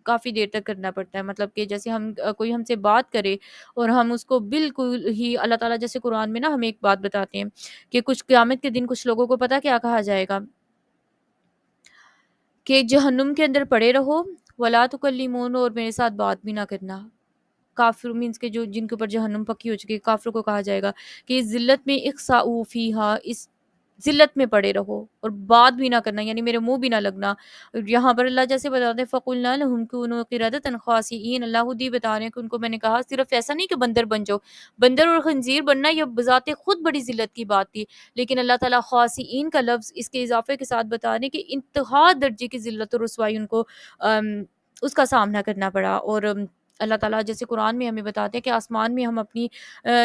S1: کافی دیر تک کرنا پڑتا ہے، مطلب کہ جیسے ہم کوئی ہم سے بات کرے اور ہم اس کو بالکل ہی اللہ تعالیٰ جیسے قرآن میں نا ہمیں ایک بات بتاتے ہیں کہ کچھ قیامت کے دن کچھ لوگوں کو پتہ کیا کہا جائے گا کہ جہنم کے اندر پڑے رہو، ولا تکلمون، اور میرے ساتھ بات بھی نہ کرنا۔ کافر مینس کے جو جن کے اوپر جہنم پکی ہو چکی ہے، کافروں کو کہا جائے گا کہ اس ذلت میں اخسؤ فیہا، اس ذلت میں پڑے رہو اور بات بھی نہ کرنا، یعنی میرے منہ بھی نہ لگنا۔ یہاں پر اللہ جیسے بتاتے ہیں فَقُلْنَا لَهُمْ كُونُوا قِرَدَةً خَاسِئِينَ، اللہ خود ہی بتا رہے ہیں کہ ان کو میں نے کہا صرف ایسا نہیں کہ بندر بن جاؤ، بندر اور خنزیر بننا یہ بذات خود بڑی ذلت کی بات تھی، لیکن اللہ تعالیٰ خاصین کا لفظ اس کے اضافے کے ساتھ بتا رہے ہیں کہ انتہا درجے کی ذلت اور رسوائی ان کو اس کا سامنا کرنا پڑا۔ اور اللہ تعالیٰ جیسے قرآن میں ہمیں بتاتے ہیں کہ آسمان میں ہم اپنی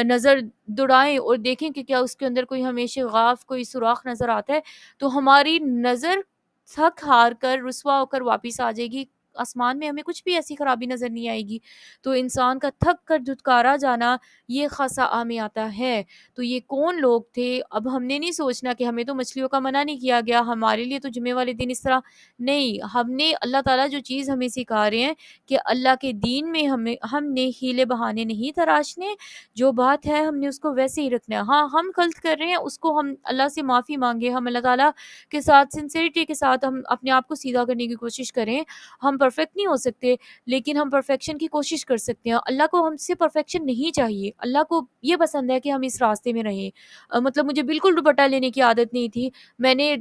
S1: نظر دوڑائیں اور دیکھیں کہ کیا اس کے اندر کوئی ہمیں شغاف، کوئی سوراخ نظر آتا ہے، تو ہماری نظر تھک ہار کر رسوا ہو کر واپس آ جائے گی، آسمان میں ہمیں کچھ بھی ایسی خرابی نظر نہیں آئے گی۔ تو انسان کا تھک کر دھتکارا جانا یہ خاصا میں آتا ہے۔ تو یہ کون لوگ تھے؟ اب ہم نے نہیں سوچنا کہ ہمیں تو مچھلیوں کا منع نہیں کیا گیا، ہمارے لیے تو جمعے والے دن اس طرح نہیں، ہم نے اللہ تعالیٰ جو چیز ہمیں سکھا رہے ہیں کہ اللہ کے دین میں ہم نے ہیلے بہانے نہیں تراشنے، جو بات ہے ہم نے اس کو ویسے ہی رکھنا ہے۔ ہاں، ہم غلط کر رہے ہیں، اس کو ہم اللہ سے معافی مانگے، ہم اللہ تعالیٰ کے ساتھ سنسیریٹی کے ساتھ ہم اپنے آپ کو سیدھا کرنے کی کوشش کریں۔ ہم پرفیکٹ نہیں ہو سکتے، لیکن ہم پرفیکشن کی کوشش کر سکتے ہیں۔ اللہ کو ہم سے پرفیکشن نہیں چاہیے، اللہ کو یہ پسند ہے کہ ہم اس راستے میں رہیں۔ مطلب مجھے بالکل دوپٹہ لینے کی عادت نہیں تھی، میں نے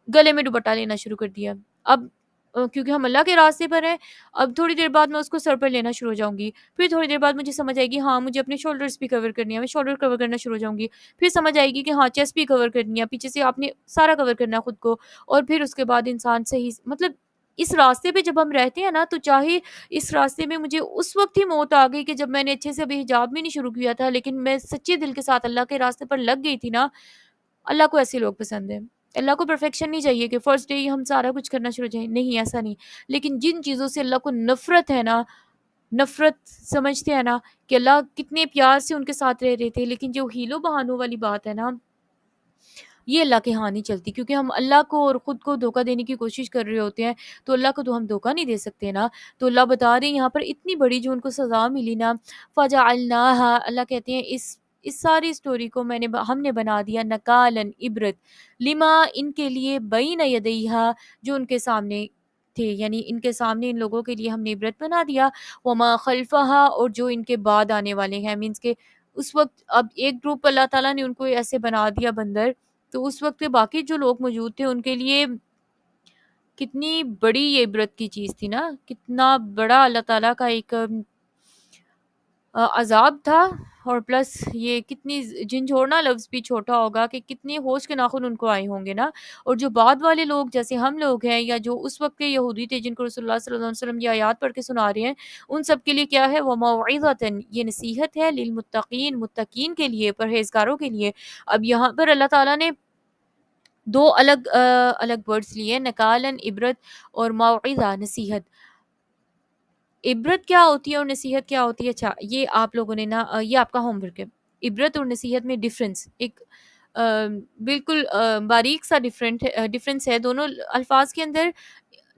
S1: گلے میں دوپٹہ لینا شروع کر دیا۔ اب کیونکہ ہم اللہ کے راستے پر ہیں، اب تھوڑی دیر بعد میں اس کو سر پر لینا شروع ہو جاؤں گی، پھر تھوڑی دیر بعد مجھے سمجھ آئے گی ہاں مجھے اپنے شولڈرز بھی کور کرنی ہے، میں شولڈر کور کرنا شروع ہو جاؤں گی، پھر سمجھ آئے گی کہ ہاں چیسٹ بھی کور کرنی ہے، پیچھے سے آپ نے سارا کور کرنا ہے خود کو، اور پھر اس کے بعد انسان صحیح مطلب اس راستے پہ جب ہم رہتے ہیں نا، تو چاہے اس راستے میں مجھے اس وقت ہی موت آ گئی کہ جب میں نے اچھے سے ابھی حجاب بھی نہیں شروع کیا تھا، لیکن میں سچے دل کے ساتھ اللہ کے راستے پر لگ گئی تھی نا۔ اللہ کو ایسے لوگ پسند ہیں، اللہ کو پرفیکشن نہیں چاہیے کہ فرسٹ ڈے ہی ہم سارا کچھ کرنا شروع ہو جائیں، نہیں ایسا نہیں۔ لیکن جن چیزوں سے اللہ کو نفرت ہے نا، نفرت سمجھتے ہیں نا کہ اللہ کتنے پیار سے ان کے ساتھ رہ رہے تھے، لیکن جو ہیلو بہانوں والی بات ہے نا، یہ اللہ کے ہاں نہیں چلتی، کیونکہ ہم اللہ کو اور خود کو دھوکا دینے کی کوشش کر رہے ہوتے ہیں، تو اللہ کو تو ہم دھوکا نہیں دے سکتے نا۔ تو اللہ بتا رہے ہیں یہاں پر اتنی بڑی جو ان کو سزا ملی نا، فَجَعَلْنَاهَا، اللہ کہتے ہیں اس ساری سٹوری کو ہم نے بنا دیا نکالن عبرت، لما ان کے لیے بین یدیہا، جو ان کے سامنے تھے، یعنی ان کے سامنے ان لوگوں کے لیے ہم نے عبرت بنا دیا، وما خلفہا، اور جو ان کے بعد آنے والے ہیں، مینس کے اس وقت اب ایک گروپ اللہ تعالیٰ نے ان کو ایسے بنا دیا بندر، تو اس وقت پہ باقی جو لوگ موجود تھے ان کے لیے کتنی بڑی یہ عبرت کی چیز تھی نا، کتنا بڑا اللہ تعالیٰ کا ایک عذاب تھا، اور پلس یہ کتنی جھنجھوڑنا لفظ بھی چھوٹا ہوگا کہ کتنے ہوش کے ناخن ان کو آئے ہوں گے نا۔ اور جو بعد والے لوگ جیسے ہم لوگ ہیں، یا جو اس وقت کے یہودی تھے جن کو رسول اللہ صلی اللہ علیہ وسلم یہ آیات پڑھ کے سنا رہے ہیں، ان سب کے لیے کیا ہے، وَمَوْعِظَةً، یہ نصیحت ہے، للمتقین، متقین کے لیے، پرہیزگاروں کے لیے۔ اب یہاں پر اللہ تعالیٰ نے دو الگ ورڈز لیے، نکالن عبرت اور موعظہ نصیحت۔ عبرت کیا ہوتی ہے اور نصیحت کیا ہوتی ہے؟ اچھا یہ آپ لوگوں نے نا یہ آپ کا ہوم ورک ہے، عبرت اور نصیحت میں ڈفرنس ایک آ، بالکل باریک سا ڈفرنس ہے دونوں الفاظ کے اندر،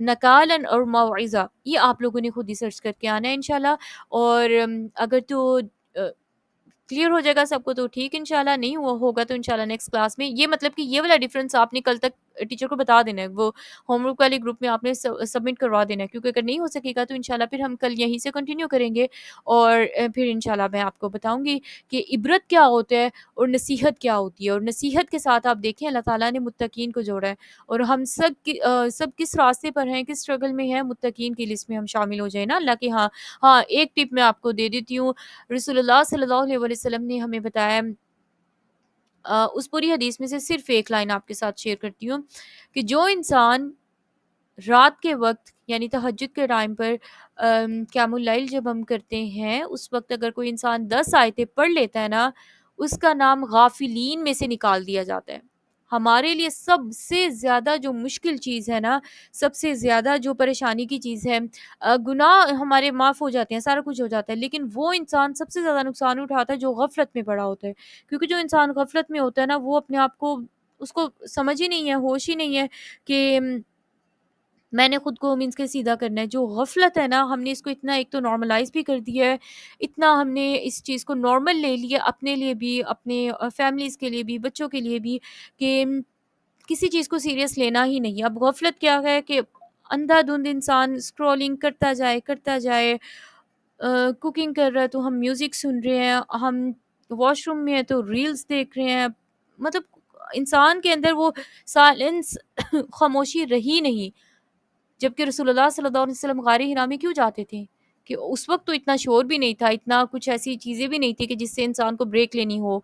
S1: نکالن اور موعظہ، یہ آپ لوگوں نے خود ہی سرچ کر کے آنا ہے انشاءاللہ۔ اور اگر تو کلیئر ہو جائے گا سب کو تو ٹھیک، انشاءاللہ نہیں ہوا ہوگا تو انشاءاللہ نیکسٹ کلاس میں، یہ مطلب کہ یہ والا ڈفرنس آپ نے کل تک ٹیچر کو بتا دینا ہے، وہ ہوم ورک والے گروپ میں آپ نے سبمٹ کروا دینا ہے، کیونکہ اگر نہیں ہو سکے گا تو انشاءاللہ پھر ہم کل یہیں سے کنٹینیو کریں گے، اور پھر انشاءاللہ میں آپ کو بتاؤں گی کہ عبرت کیا ہوتا ہے اور نصیحت کیا ہوتی ہے۔ اور نصیحت کے ساتھ آپ دیکھیں اللہ تعالیٰ نے متقین کو جوڑا ہے، اور ہم سب کس راستے پر ہیں، کس اسٹرگل میں ہیں، متقین کی لسٹ میں ہم شامل ہو جائیں نا اللہ کے ہاں۔ ہاں ایک ٹپ میں آپ کو دے دیتی ہوں، رسول اللہ صلی اللہ علیہ وسلم نے ہمیں بتایا، اس پوری حدیث میں سے صرف ایک لائن آپ کے ساتھ شیئر کرتی ہوں، کہ جو انسان رات کے وقت یعنی تہجد کے ٹائم پر قیام اللیل جب ہم کرتے ہیں، اس وقت اگر کوئی انسان 10 آیتیں پڑھ لیتا ہے نا، اس کا نام غافلین میں سے نکال دیا جاتا ہے۔ ہمارے لیے سب سے زیادہ جو مشکل چیز ہے نا، سب سے زیادہ جو پریشانی کی چیز ہے، گناہ ہمارے معاف ہو جاتے ہیں، سارا کچھ ہو جاتا ہے، لیکن وہ انسان سب سے زیادہ نقصان اٹھاتا ہے جو غفلت میں پڑا ہوتا ہے، کیونکہ جو انسان غفلت میں ہوتا ہے نا، وہ اپنے آپ کو، اس کو سمجھ ہی نہیں ہے، ہوش ہی نہیں ہے کہ میں نے خود کو مینس کے سیدھا کرنا ہے۔ جو غفلت ہے نا، ہم نے اس کو اتنا ایک تو نارملائز بھی کر دیا ہے، اتنا ہم نے اس چیز کو نارمل لے لیا اپنے لیے بھی، اپنے فیملیز کے لیے بھی، بچوں کے لیے بھی، کہ کسی چیز کو سیریس لینا ہی نہیں ہے۔ اب غفلت کیا ہے کہ اندھا دھند انسان اسکرولنگ کرتا جائے، کوکنگ کر رہا ہے تو ہم میوزک سن رہے ہیں، ہم واش روم میں ہے تو ریلز دیکھ رہے ہیں، مطلب انسان کے اندر وہ سائلنس خاموشی رہی نہیں۔ جبکہ رسول اللہ صلی اللہ علیہ وسلم غار حرا میں کیوں جاتے تھے؟ کہ اس وقت تو اتنا شور بھی نہیں تھا، اتنا کچھ ایسی چیزیں بھی نہیں تھی کہ جس سے انسان کو بریک لینی ہو،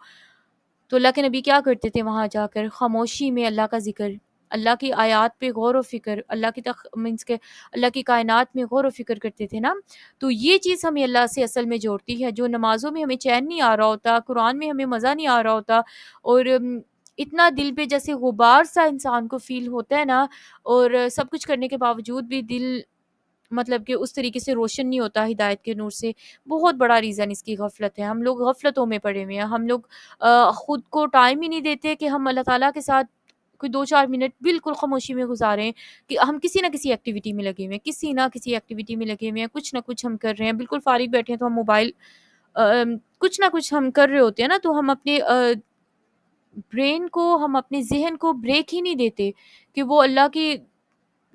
S1: تو اللہ کے نبی کیا کرتے تھے وہاں جا کر؟ خاموشی میں اللہ کا ذکر، اللہ کی آیات پہ غور و فکر، اللہ کی مینس کے اللہ کی کائنات میں غور و فکر کرتے تھے نا۔ تو یہ چیز ہمیں اللہ سے اصل میں جوڑتی ہے، جو نمازوں میں ہمیں چین نہیں آ رہا ہوتا، قرآن میں ہمیں مزہ نہیں آ رہا ہوتا، اور اتنا دل پہ جیسے غبار سا انسان کو فیل ہوتا ہے نا، اور سب کچھ کرنے کے باوجود بھی دل مطلب کہ اس طریقے سے روشن نہیں ہوتا ہدایت کے نور سے، بہت بڑا ریزن اس کی غفلت ہے۔ ہم لوگ غفلتوں میں پڑے ہوئے ہیں، ہم لوگ خود کو ٹائم ہی نہیں دیتے کہ ہم اللہ تعالیٰ کے ساتھ کوئی 2-4 منٹ بالکل خاموشی میں گزاریں، کہ ہم کسی نہ کسی ایکٹیویٹی میں لگے ہوئے ہیں، کسی نہ کسی ایکٹیویٹی میں لگے ہوئے ہیں، کچھ نہ کچھ ہم کر رہے ہیں، بالکل فارغ بیٹھے ہیں تو ہم موبائل کچھ نہ کچھ ہم کر رہے ہوتے ہیں نا، تو ہم اپنے برین کو، ہم اپنے ذہن کو بریک ہی نہیں دیتے کہ وہ اللہ کی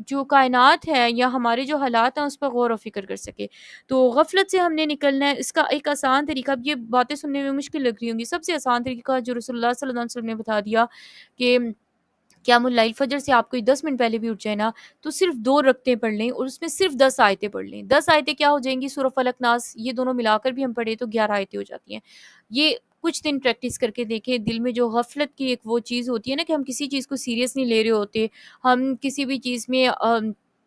S1: جو کائنات ہے یا ہمارے جو حالات ہیں اس پر غور و فکر کر سکے۔ تو غفلت سے ہم نے نکلنا ہے، اس کا ایک آسان طریقہ، اب یہ باتیں سننے میں مشکل لگ رہی ہوں گی، سب سے آسان طریقہ جو رسول اللہ صلی اللہ علیہ وسلم نے بتا دیا کہ قیام اللیل، فجر سے آپ کوئی 10 منٹ پہلے بھی اٹھ جائے نا، تو صرف 2 رکعتیں پڑھ لیں اور اس میں صرف 10 آیتیں پڑھ لیں۔ 10 آیتیں کیا ہو جائیں گی؟ سورہ فلق ناس، یہ دونوں ملا کر بھی ہم پڑھیں تو 11 آیتیں ہو جاتی ہیں۔ یہ کچھ دن پریکٹس کر کے دیکھیں، دل میں جو غفلت کی ایک وہ چیز ہوتی ہے نا کہ ہم کسی چیز کو سیریس نہیں لے رہے ہوتے، ہم کسی بھی چیز میں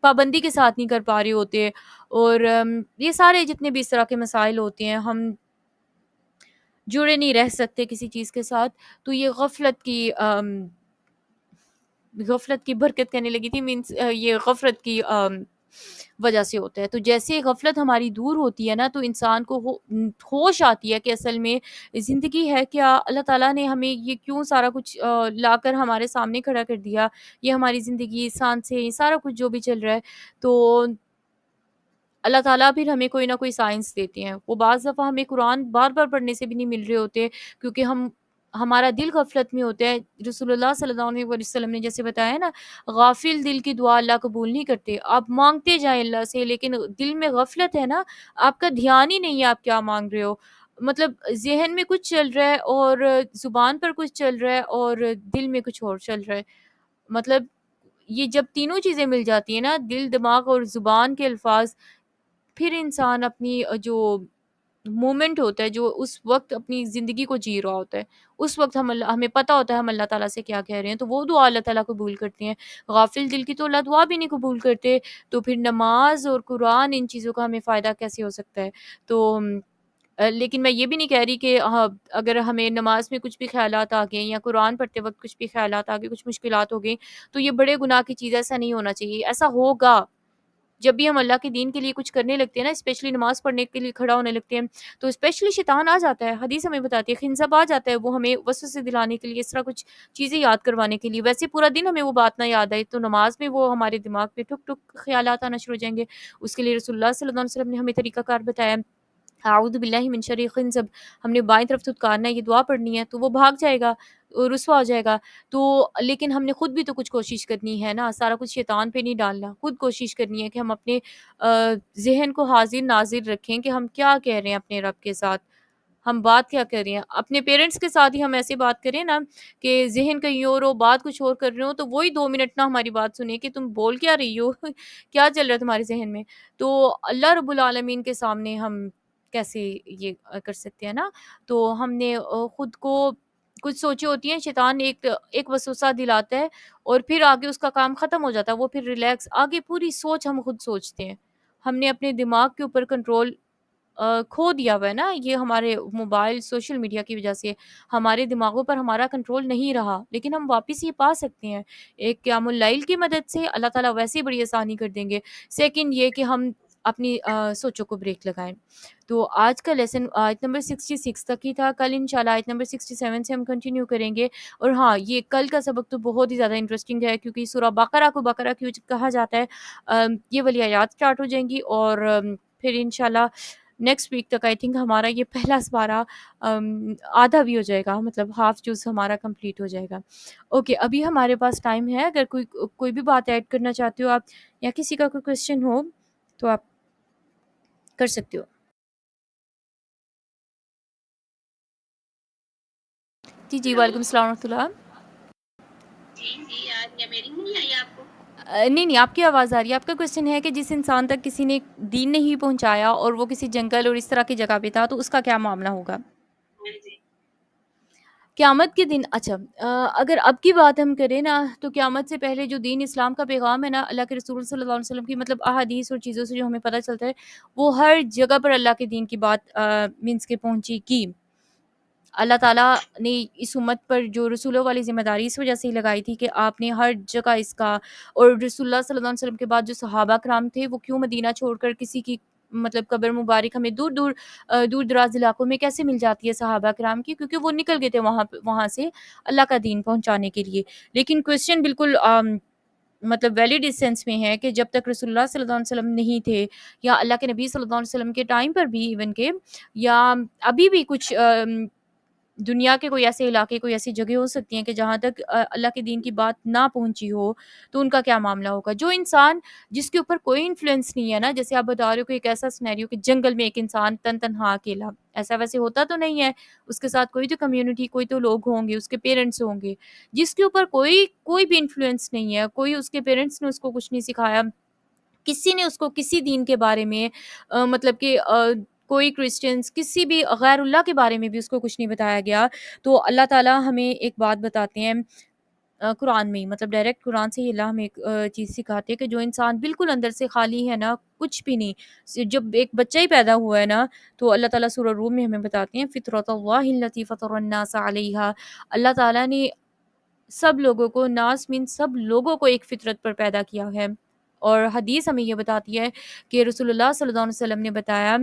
S1: پابندی کے ساتھ نہیں کر پا رہے ہوتے، اور یہ سارے جتنے بھی اس طرح کے مسائل ہوتے ہیں، ہم جڑے نہیں رہ سکتے کسی چیز کے ساتھ، تو یہ غفلت کی برکت کہنے لگی تھی، مینس یہ غفلت کی وجہ سے ہوتا ہے۔ تو جیسے غفلت ہماری دور ہوتی ہے نا تو انسان کو ہوش آتی ہے کہ اصل میں زندگی ہے کیا، اللہ تعالیٰ نے ہمیں یہ کیوں سارا کچھ لا کر ہمارے سامنے کھڑا کر دیا، یہ ہماری زندگی سانسیں سارا کچھ جو بھی چل رہا ہے۔ تو اللہ تعالیٰ پھر ہمیں کوئی نہ کوئی سائنس دیتے ہیں۔ وہ بعض دفعہ ہمیں قرآن بار بار پڑھنے سے بھی نہیں مل رہے ہوتے، کیونکہ ہمارا دل غفلت میں ہوتا ہے۔ رسول اللہ صلی اللہ علیہ وسلم نے جیسے بتایا نا، غافل دل کی دعا اللہ قبول نہیں کرتے۔ آپ مانگتے جائیں اللہ سے، لیکن دل میں غفلت ہے نا، آپ کا دھیان ہی نہیں ہے آپ کیا مانگ رہے ہو، مطلب ذہن میں کچھ چل رہا ہے اور زبان پر کچھ چل رہا ہے اور دل میں کچھ اور چل رہا ہے۔ مطلب یہ جب تینوں چیزیں مل جاتی ہیں نا، دل دماغ اور زبان کے الفاظ، پھر انسان اپنی جو مومنٹ ہوتا ہے، جو اس وقت اپنی زندگی کو جی رہا ہوتا ہے، اس وقت ہمیں پتہ ہوتا ہے ہم اللہ تعالیٰ سے کیا کہہ رہے ہیں، تو وہ دعا اللہ تعالیٰ قبول کرتے ہیں۔ غافل دل کی تو اللہ دعا بھی نہیں قبول کرتے، تو پھر نماز اور قرآن ان چیزوں کا ہمیں فائدہ کیسے ہو سکتا ہے؟ تو لیکن میں یہ بھی نہیں کہہ رہی کہ اگر ہمیں نماز میں کچھ بھی خیالات آ گئے یا قرآن پڑھتے وقت کچھ بھی خیالات آ گئے، کچھ مشکلات ہو گئی، تو یہ بڑے گناہ کی چیز ہے، ایسا نہیں ہونا چاہیے۔ ایسا ہوگا جب بھی ہم اللہ کے دین کے لیے کچھ کرنے لگتے ہیں نا، اسپیشلی نماز پڑھنے کے لیے کھڑا ہونے لگتے ہیں، تو اسپیشلی شیطان آ جاتا ہے، حدیث ہمیں بتاتی ہے، خنزب آ جاتا ہے، وہ ہمیں وسوسے دلانے کے لیے، اس طرح کچھ چیزیں یاد کروانے کے لیے۔ ویسے پورا دن ہمیں وہ بات نہ یاد آئے، تو نماز میں وہ ہمارے دماغ پہ ٹک ٹک خیالات آنا شروع ہو جائیں گے۔ اس کے لیے رسول اللہ صلی اللہ علیہ وسلم نے ہمیں طریقہ کار بتایا، اعوذ باللہ من شر خنزب، ہم نے بائیں طرف دھتکارنا ہے، یہ دعا پڑھنی ہے، تو وہ بھاگ جائے گا، رسوا ہو جائے گا۔ تو لیکن ہم نے خود بھی تو کچھ کوشش کرنی ہے نا، سارا کچھ شیطان پہ نہیں ڈالنا، خود کوشش کرنی ہے کہ ہم اپنے ذہن کو حاضر ناظر رکھیں کہ ہم کیا کہہ رہے ہیں اپنے رب کے ساتھ، ہم بات کیا کر رہے ہیں اپنے پیرنٹس کے ساتھ ہی، ہم ایسے بات کریں نا کہ ذہن کہیں اور ہو، بات کچھ اور کر رہے ہو، تو وہی 2 منٹ نہ ہماری بات سنیں کہ تم بول کیا رہی ہو کیا چل رہا ہے تمہارے ذہن میں۔ تو اللہ رب العالمین کے سامنے ہم کیسے یہ کر سکتے ہیں نا؟ تو ہم نے خود کو کچھ سوچیں ہوتی ہیں، شیطان ایک وسوسہ دلاتا ہے اور پھر آگے اس کا کام ختم ہو جاتا ہے، وہ پھر ریلیکس، آگے پوری سوچ ہم خود سوچتے ہیں۔ ہم نے اپنے دماغ کے اوپر کنٹرول کھو دیا ہوا ہے نا، یہ ہمارے موبائل سوشل میڈیا کی وجہ سے ہمارے دماغوں پر ہمارا کنٹرول نہیں رہا، لیکن ہم واپس یہ پا سکتے ہیں ایک قیام اللیل کی مدد سے، اللہ تعالیٰ ویسے ہی بڑی آسانی کر دیں گے۔ سیکنڈ یہ کہ ہم اپنی سوچوں کو بریک لگائیں۔ تو آج کا لیسن آیت نمبر 66 تک ہی تھا، کل انشاءاللہ آیت نمبر 67 سے ہم کنٹینیو کریں گے۔ اور ہاں، یہ کل کا سبق تو بہت ہی زیادہ انٹرسٹنگ ہے، کیونکہ سورہ بقرہ کو بقرہ کیوں کہا جاتا ہے، یہ والی آیات اسٹارٹ ہو جائیں گی، اور پھر انشاءاللہ نیکسٹ ویک تک آئی تھنک ہمارا یہ پہلا سپارہ آدھا بھی ہو جائے گا، مطلب ہاف جز ہمارا کمپلیٹ ہو جائے گا۔ اوکے، ابھی ہمارے پاس ٹائم ہے، اگر کوئی بھی بات ایڈ کرنا چاہتے ہو آپ، یا کسی کا کوئی کویسچن ہو تو آپ کر سکتے ہو۔ جی جی، وعلیکم السلام ورحمۃ اللہ۔ نہیں نہیں، آپ کی آواز آ رہی ہے۔ آپ کا کویسچن ہے کہ جس انسان تک کسی نے دین نہیں پہنچایا اور وہ کسی جنگل اور اس طرح کی جگہ پہ تھا، تو اس کا کیا معاملہ ہوگا قیامت کے دن؟ اچھا، اگر اب کی بات ہم کریں نا، تو قیامت سے پہلے جو دین اسلام کا پیغام ہے نا، اللہ کے رسول صلی اللہ علیہ وسلم کی مطلب احادیث اور چیزوں سے جو ہمیں پتہ چلتا ہے، وہ ہر جگہ پر اللہ کے دین کی بات مینس کے پہنچی کی۔ اللہ تعالیٰ نے اس امت پر جو رسولوں والی ذمہ داری اس وجہ سے ہی لگائی تھی کہ آپ نے ہر جگہ اس کا، اور رسول اللہ صلی اللہ علیہ وسلم کے بعد جو صحابہ کرام تھے، وہ کیوں مدینہ چھوڑ کر کسی کی مطلب قبر مبارک ہمیں دور دراز علاقوں میں کیسے مل جاتی ہے صحابہ کرام کی، کیونکہ وہ نکل گئے تھے وہاں سے اللہ کا دین پہنچانے کے لیے۔ لیکن کویسچن بالکل مطلب ویلڈ اس سینس میں ہے کہ جب تک رسول اللہ صلی اللہ علیہ وسلم نہیں تھے، یا اللہ کے نبی صلی اللہ علیہ وسلم کے ٹائم پر بھی ایون کے، یا ابھی بھی کچھ دنیا کے کوئی ایسے علاقے، کوئی ایسی جگہ ہو سکتی ہیں کہ جہاں تک اللہ کے دین کی بات نہ پہنچی ہو، تو ان کا کیا معاملہ ہوگا؟ جو انسان جس کے اوپر کوئی انفلوئنس نہیں ہے نا، جیسے آپ بتا رہے ہو کہ ایک ایسا سینیریو کہ جنگل میں ایک انسان تنہا اکیلا، ایسا ویسے ہوتا تو نہیں ہے، اس کے ساتھ کوئی تو کمیونٹی، کوئی تو لوگ ہوں گے، اس کے پیرنٹس ہوں گے، جس کے اوپر کوئی بھی انفلوئنس نہیں ہے، کوئی اس کے پیرنٹس نے اس کو کچھ نہیں سکھایا، کسی نے اس کو کسی دین کے بارے میں مطلب کہ کوئی کرسچنس کسی بھی غیر اللہ کے بارے میں بھی اس کو کچھ نہیں بتایا گیا، تو اللہ تعالیٰ ہمیں ایک بات بتاتے ہیں قرآن میں ہی، مطلب ڈائریکٹ قرآن سے ہی اللہ ہمیں ایک چیز سکھاتے ہیں کہ جو انسان بالکل اندر سے خالی ہے نا، کچھ بھی نہیں، جب ایک بچہ ہی پیدا ہوا ہے نا، تو اللہ تعالیٰ سورہ روم میں ہمیں بتاتے ہیں فطرت اللہ التی فطر الناس علیہا، اللہ تعالیٰ نے سب لوگوں کو، ناس مین سب لوگوں کو ایک فطرت پر پیدا کیا ہے، اور حدیث ہمیں یہ بتاتی ہے کہ رسول اللہ صلی اللہ علیہ وسلم نے بتایا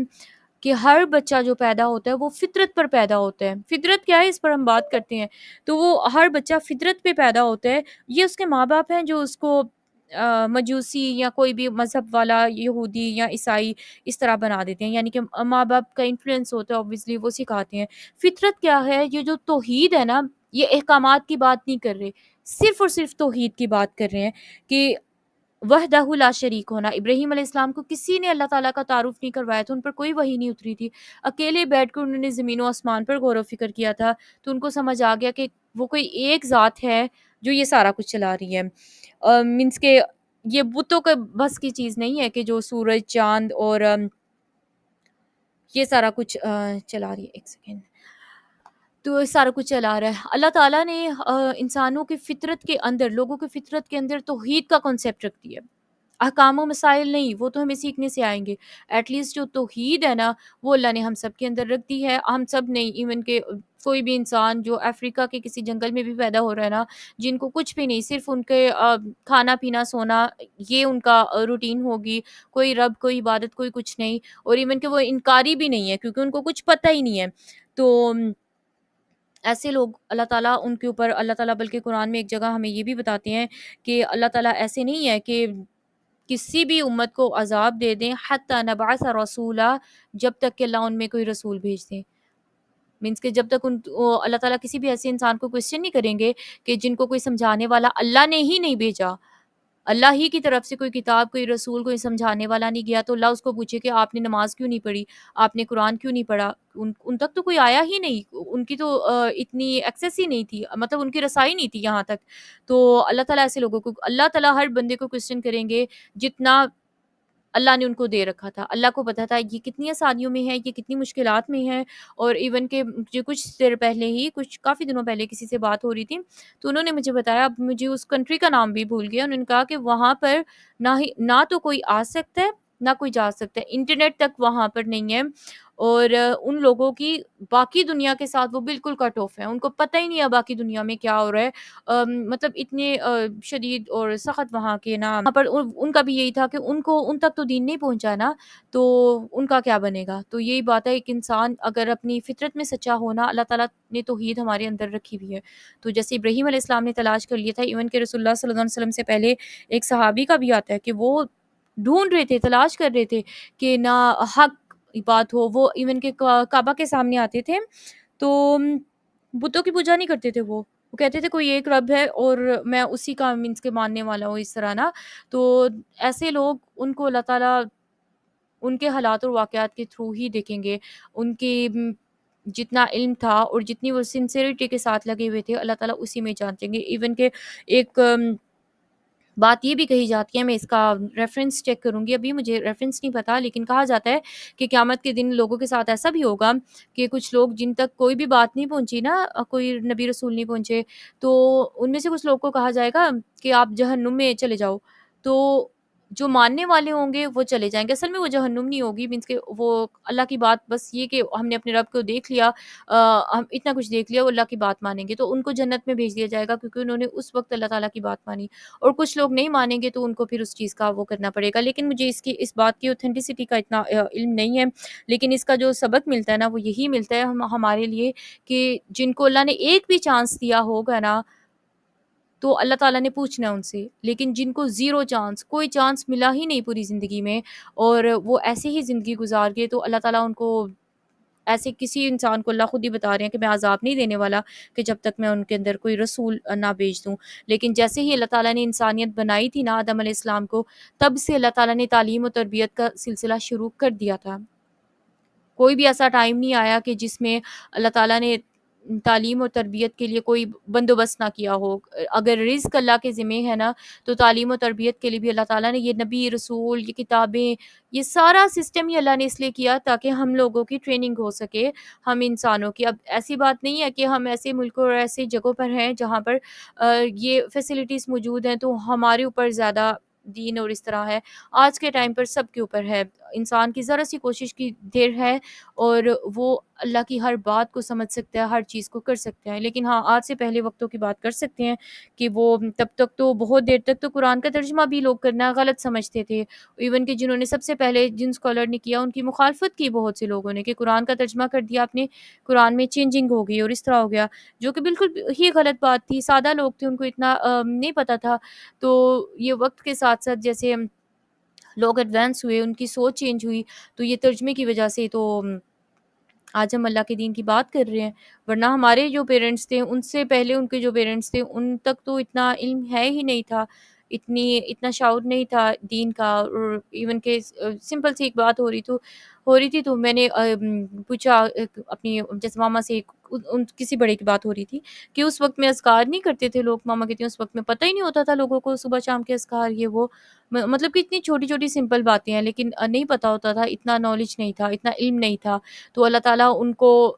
S1: کہ ہر بچہ جو پیدا ہوتا ہے وہ فطرت پر پیدا ہوتا ہے. فطرت کیا ہے اس پر ہم بات کرتے ہیں. تو وہ ہر بچہ فطرت پہ پیدا ہوتا ہے. یہ اس کے ماں باپ ہیں جو اس کو مجوسی یا کوئی بھی مذہب والا یہودی یا عیسائی اس طرح بنا دیتے ہیں. یعنی کہ ماں باپ کا انفلوئنس ہوتا ہے اوبویسلی، وہ سکھاتے ہیں. فطرت کیا ہے؟ یہ جو توحید ہے نا، یہ احکامات کی بات نہیں کر رہے، صرف اور صرف توحید کی بات کر رہے ہیں کہ وحدہ لا شریک ہونا. ابراہیم علیہ السلام کو کسی نے اللہ تعالیٰ کا تعارف نہیں کروایا تھا، ان پر کوئی وحی نہیں اتری تھی. اکیلے بیٹھ کر انہوں نے زمین و آسمان پر غور و فکر کیا تھا، تو ان کو سمجھ آ گیا کہ وہ کوئی ایک ذات ہے جو یہ سارا کچھ چلا رہی ہے. مینس کہ یہ بتوں کا بس کی چیز نہیں ہے کہ جو سورج چاند اور یہ سارا کچھ چلا رہی ہے. ایک سیکنڈ. تو یہ سارا کچھ چلا رہا ہے. اللہ تعالیٰ نے انسانوں کی فطرت کے اندر، لوگوں کی فطرت کے اندر توحید کا کنسیپٹ رکھ دیا. احکام و مسائل نہیں، وہ تو ہمیں سیکھنے سے آئیں گے. ایٹ لیسٹ جو توحید ہے نا، وہ اللہ نے ہم سب کے اندر رکھ دی ہے. ہم سب نہیں، ایون کہ کوئی بھی انسان جو افریقہ کے کسی جنگل میں بھی پیدا ہو رہا ہے نا، جن کو کچھ بھی نہیں، صرف ان کے کھانا پینا سونا یہ ان کا روٹین ہوگی. کوئی رب، کوئی عبادت، کوئی کچھ نہیں. اور ایون کہ وہ انکاری بھی نہیں ہے کیونکہ ان کو کچھ پتہ ہی نہیں ہے. تو ایسے لوگ اللہ تعالیٰ ان کے اوپر، اللہ تعالیٰ بلکہ قرآن میں ایک جگہ ہمیں یہ بھی بتاتے ہیں کہ اللہ تعالیٰ ایسے نہیں ہے کہ کسی بھی امت کو عذاب دے دیں حتی نبعث رسولا، جب تک کہ اللہ ان میں کوئی رسول بھیج دیں. مینس کہ جب تک اللہ تعالیٰ کسی بھی ایسے انسان کو کوشچن نہیں کریں گے کہ جن کو کوئی سمجھانے والا اللہ نے ہی نہیں بھیجا، اللہ ہی کی طرف سے کوئی کتاب، کوئی رسول، کوئی سمجھانے والا نہیں گیا، تو اللہ اس کو پوچھے کہ آپ نے نماز کیوں نہیں پڑھی، آپ نے قرآن کیوں نہیں پڑھا. ان تک تو کوئی آیا ہی نہیں، ان کی تو اتنی ایکسیس ہی نہیں تھی، مطلب ان کی رسائی نہیں تھی یہاں تک. تو اللہ تعالیٰ ایسے لوگوں کو، اللہ تعالیٰ ہر بندے کو کوشچن کریں گے جتنا اللہ نے ان کو دے رکھا تھا. اللہ کو پتا تھا یہ کتنی آسانیوں میں ہے، یہ کتنی مشکلات میں ہے. اور ایون کہ مجھے کچھ دیر پہلے ہی، کچھ کافی دنوں پہلے کسی سے بات ہو رہی تھی، تو انہوں نے مجھے بتایا، اب مجھے اس کنٹری کا نام بھی بھول گیا، انہوں نے کہا کہ وہاں پر نہ تو کوئی آ سکتا ہے نہ کوئی جا سکتا ہے، انٹرنیٹ تک وہاں پر نہیں ہے. اور ان لوگوں کی باقی دنیا کے ساتھ وہ بالکل کٹ آف ہے، ان کو پتہ ہی نہیں ہے باقی دنیا میں کیا ہو رہا ہے. مطلب اتنے شدید اور سخت وہاں کے نام. وہاں پر ان کا بھی یہی تھا کہ ان تک تو دین نہیں پہنچا نا، تو ان کا کیا بنے گا. تو یہی بات ہے، ایک انسان اگر اپنی فطرت میں سچا ہونا، اللہ تعالیٰ نے توحید ہمارے اندر رکھی ہوئی ہے. تو جیسے ابراہیم علیہ السلام نے تلاش کر لیا تھا، ایون کہ رسول اللہ صلی اللہ علیہ وسلم سے پہلے ایک صحابی کا بھی آتا ہے کہ وہ ڈھونڈ رہے تھے، تلاش کر رہے تھے کہ نہ حق بات ہو. وہ ایون کہ کعبہ کے سامنے آتے تھے تو بتوں کی پوجا نہیں کرتے تھے. وہ کہتے تھے کوئی ایک رب ہے اور میں اسی کا مینس کے ماننے والا ہوں، اس طرح نا. تو ایسے لوگ، ان کو اللہ تعالیٰ ان کے حالات اور واقعات کے تھرو ہی دیکھیں گے. ان کی جتنا علم تھا اور جتنی وہ سنسیریٹی کے ساتھ لگے ہوئے تھے، اللہ تعالیٰ اسی میں جانچیں گے. ایون کہ ایک بات یہ بھی کہی جاتی ہے، میں اس کا ریفرنس چیک کروں گی، ابھی مجھے ریفرنس نہیں پتا، لیکن کہا جاتا ہے کہ قیامت کے دن لوگوں کے ساتھ ایسا بھی ہوگا کہ کچھ لوگ جن تک کوئی بھی بات نہیں پہنچی نا، کوئی نبی رسول نہیں پہنچے، تو ان میں سے کچھ لوگ کو کہا جائے گا کہ آپ جہنم میں چلے جاؤ. تو جو ماننے والے ہوں گے وہ چلے جائیں گے. اصل میں وہ جہنم نہیں ہوگی، مینس کہ وہ اللہ کی بات، بس یہ کہ ہم نے اپنے رب کو دیکھ لیا، ہم اتنا کچھ دیکھ لیا، وہ اللہ کی بات مانیں گے تو ان کو جنت میں بھیج دیا جائے گا کیونکہ انہوں نے اس وقت اللہ تعالیٰ کی بات مانی. اور کچھ لوگ نہیں مانیں گے تو ان کو پھر اس چیز کا وہ کرنا پڑے گا. لیکن مجھے اس بات کی اوتھینٹسٹی کا اتنا علم نہیں ہے، لیکن اس کا جو سبق ملتا ہے نا، وہ یہی ملتا ہے ہمارے لیے کہ جن کو اللہ نے ایک بھی چانس دیا ہوگا نا، تو اللہ تعالیٰ نے پوچھنا ہے ان سے. لیکن جن کو زیرو چانس، کوئی چانس ملا ہی نہیں پوری زندگی میں، اور وہ ایسے ہی زندگی گزار گئے، تو اللہ تعالیٰ ان کو ایسے کسی انسان کو اللہ خود ہی بتا رہے ہیں کہ میں عذاب نہیں دینے والا کہ جب تک میں ان کے اندر کوئی رسول نہ بھیج دوں. لیکن جیسے ہی اللہ تعالیٰ نے انسانیت بنائی تھی نا آدم علیہ السلام کو، تب سے اللہ تعالیٰ نے تعلیم و تربیت کا سلسلہ شروع کر دیا تھا. کوئی بھی ایسا ٹائم نہیں آیا کہ جس میں اللہ تعالیٰ نے تعلیم و تربیت کے لیے کوئی بندوبست نہ کیا ہو. اگر رزق اللہ کے ذمہ ہے نا، تو تعلیم و تربیت کے لیے بھی اللہ تعالیٰ نے یہ نبی، رسول، یہ کتابیں، یہ سارا سسٹم ہی اللہ نے اس لیے کیا تاکہ ہم لوگوں کی ٹریننگ ہو سکے، ہم انسانوں کی. اب ایسی بات نہیں ہے کہ ہم ایسے ملکوں اور ایسی جگہوں پر ہیں جہاں پر یہ فیسلٹیز موجود ہیں تو ہمارے اوپر زیادہ دین اور اس طرح ہے، آج کے ٹائم پر سب کے اوپر ہے۔ انسان کی ذرا سی کوشش کی دیر ہے اور وہ اللہ کی ہر بات کو سمجھ سکتا ہے، ہر چیز کو کر سکتا ہے۔ لیکن ہاں، آج سے پہلے وقتوں کی بات کر سکتے ہیں کہ وہ تب تک تو بہت دیر تک تو قرآن کا ترجمہ بھی لوگ کرنا غلط سمجھتے تھے، ایون کہ جنہوں نے سب سے پہلے جن اسکالر نے کیا ان کی مخالفت کی بہت سے لوگوں نے کہ قرآن کا ترجمہ کر دیا آپ نے، قرآن میں چینجنگ ہو گئی اور اس طرح ہو گیا، جو کہ بالکل ہی غلط بات تھی۔ سادہ لوگ تھے، ان کو اتنا نہیں پتہ تھا۔ تو یہ وقت کے ساتھ ساتھ جیسے لوگ ایڈوانس ہوئے، ان کی سوچ چینج ہوئی، تو یہ ترجمے کی وجہ سے تو آج ہم اللہ کے دین کی بات کر رہے ہیں، ورنہ ہمارے جو پیرنٹس تھے ان سے پہلے ان کے جو پیرنٹس تھے ان تک تو اتنا علم ہے ہی نہیں تھا، اتنا شعور نہیں تھا دین کا۔ اور ایون کہ سمپل سی ایک بات ہو رہی تھی تو میں نے پوچھا اپنی جیسے ماما سے، کسی بڑے کی بات ہو رہی تھی کہ اس وقت میں اذکار نہیں کرتے تھے لوگ، ماما کہتی ہیں اس وقت میں پتہ ہی نہیں ہوتا تھا لوگوں کو صبح شام کے اذکار یہ وہ، مطلب کہ اتنی چھوٹی چھوٹی سمپل باتیں ہیں لیکن نہیں پتہ ہوتا تھا، اتنا نالج نہیں تھا، اتنا علم نہیں تھا۔ تو اللہ تعالیٰ ان کو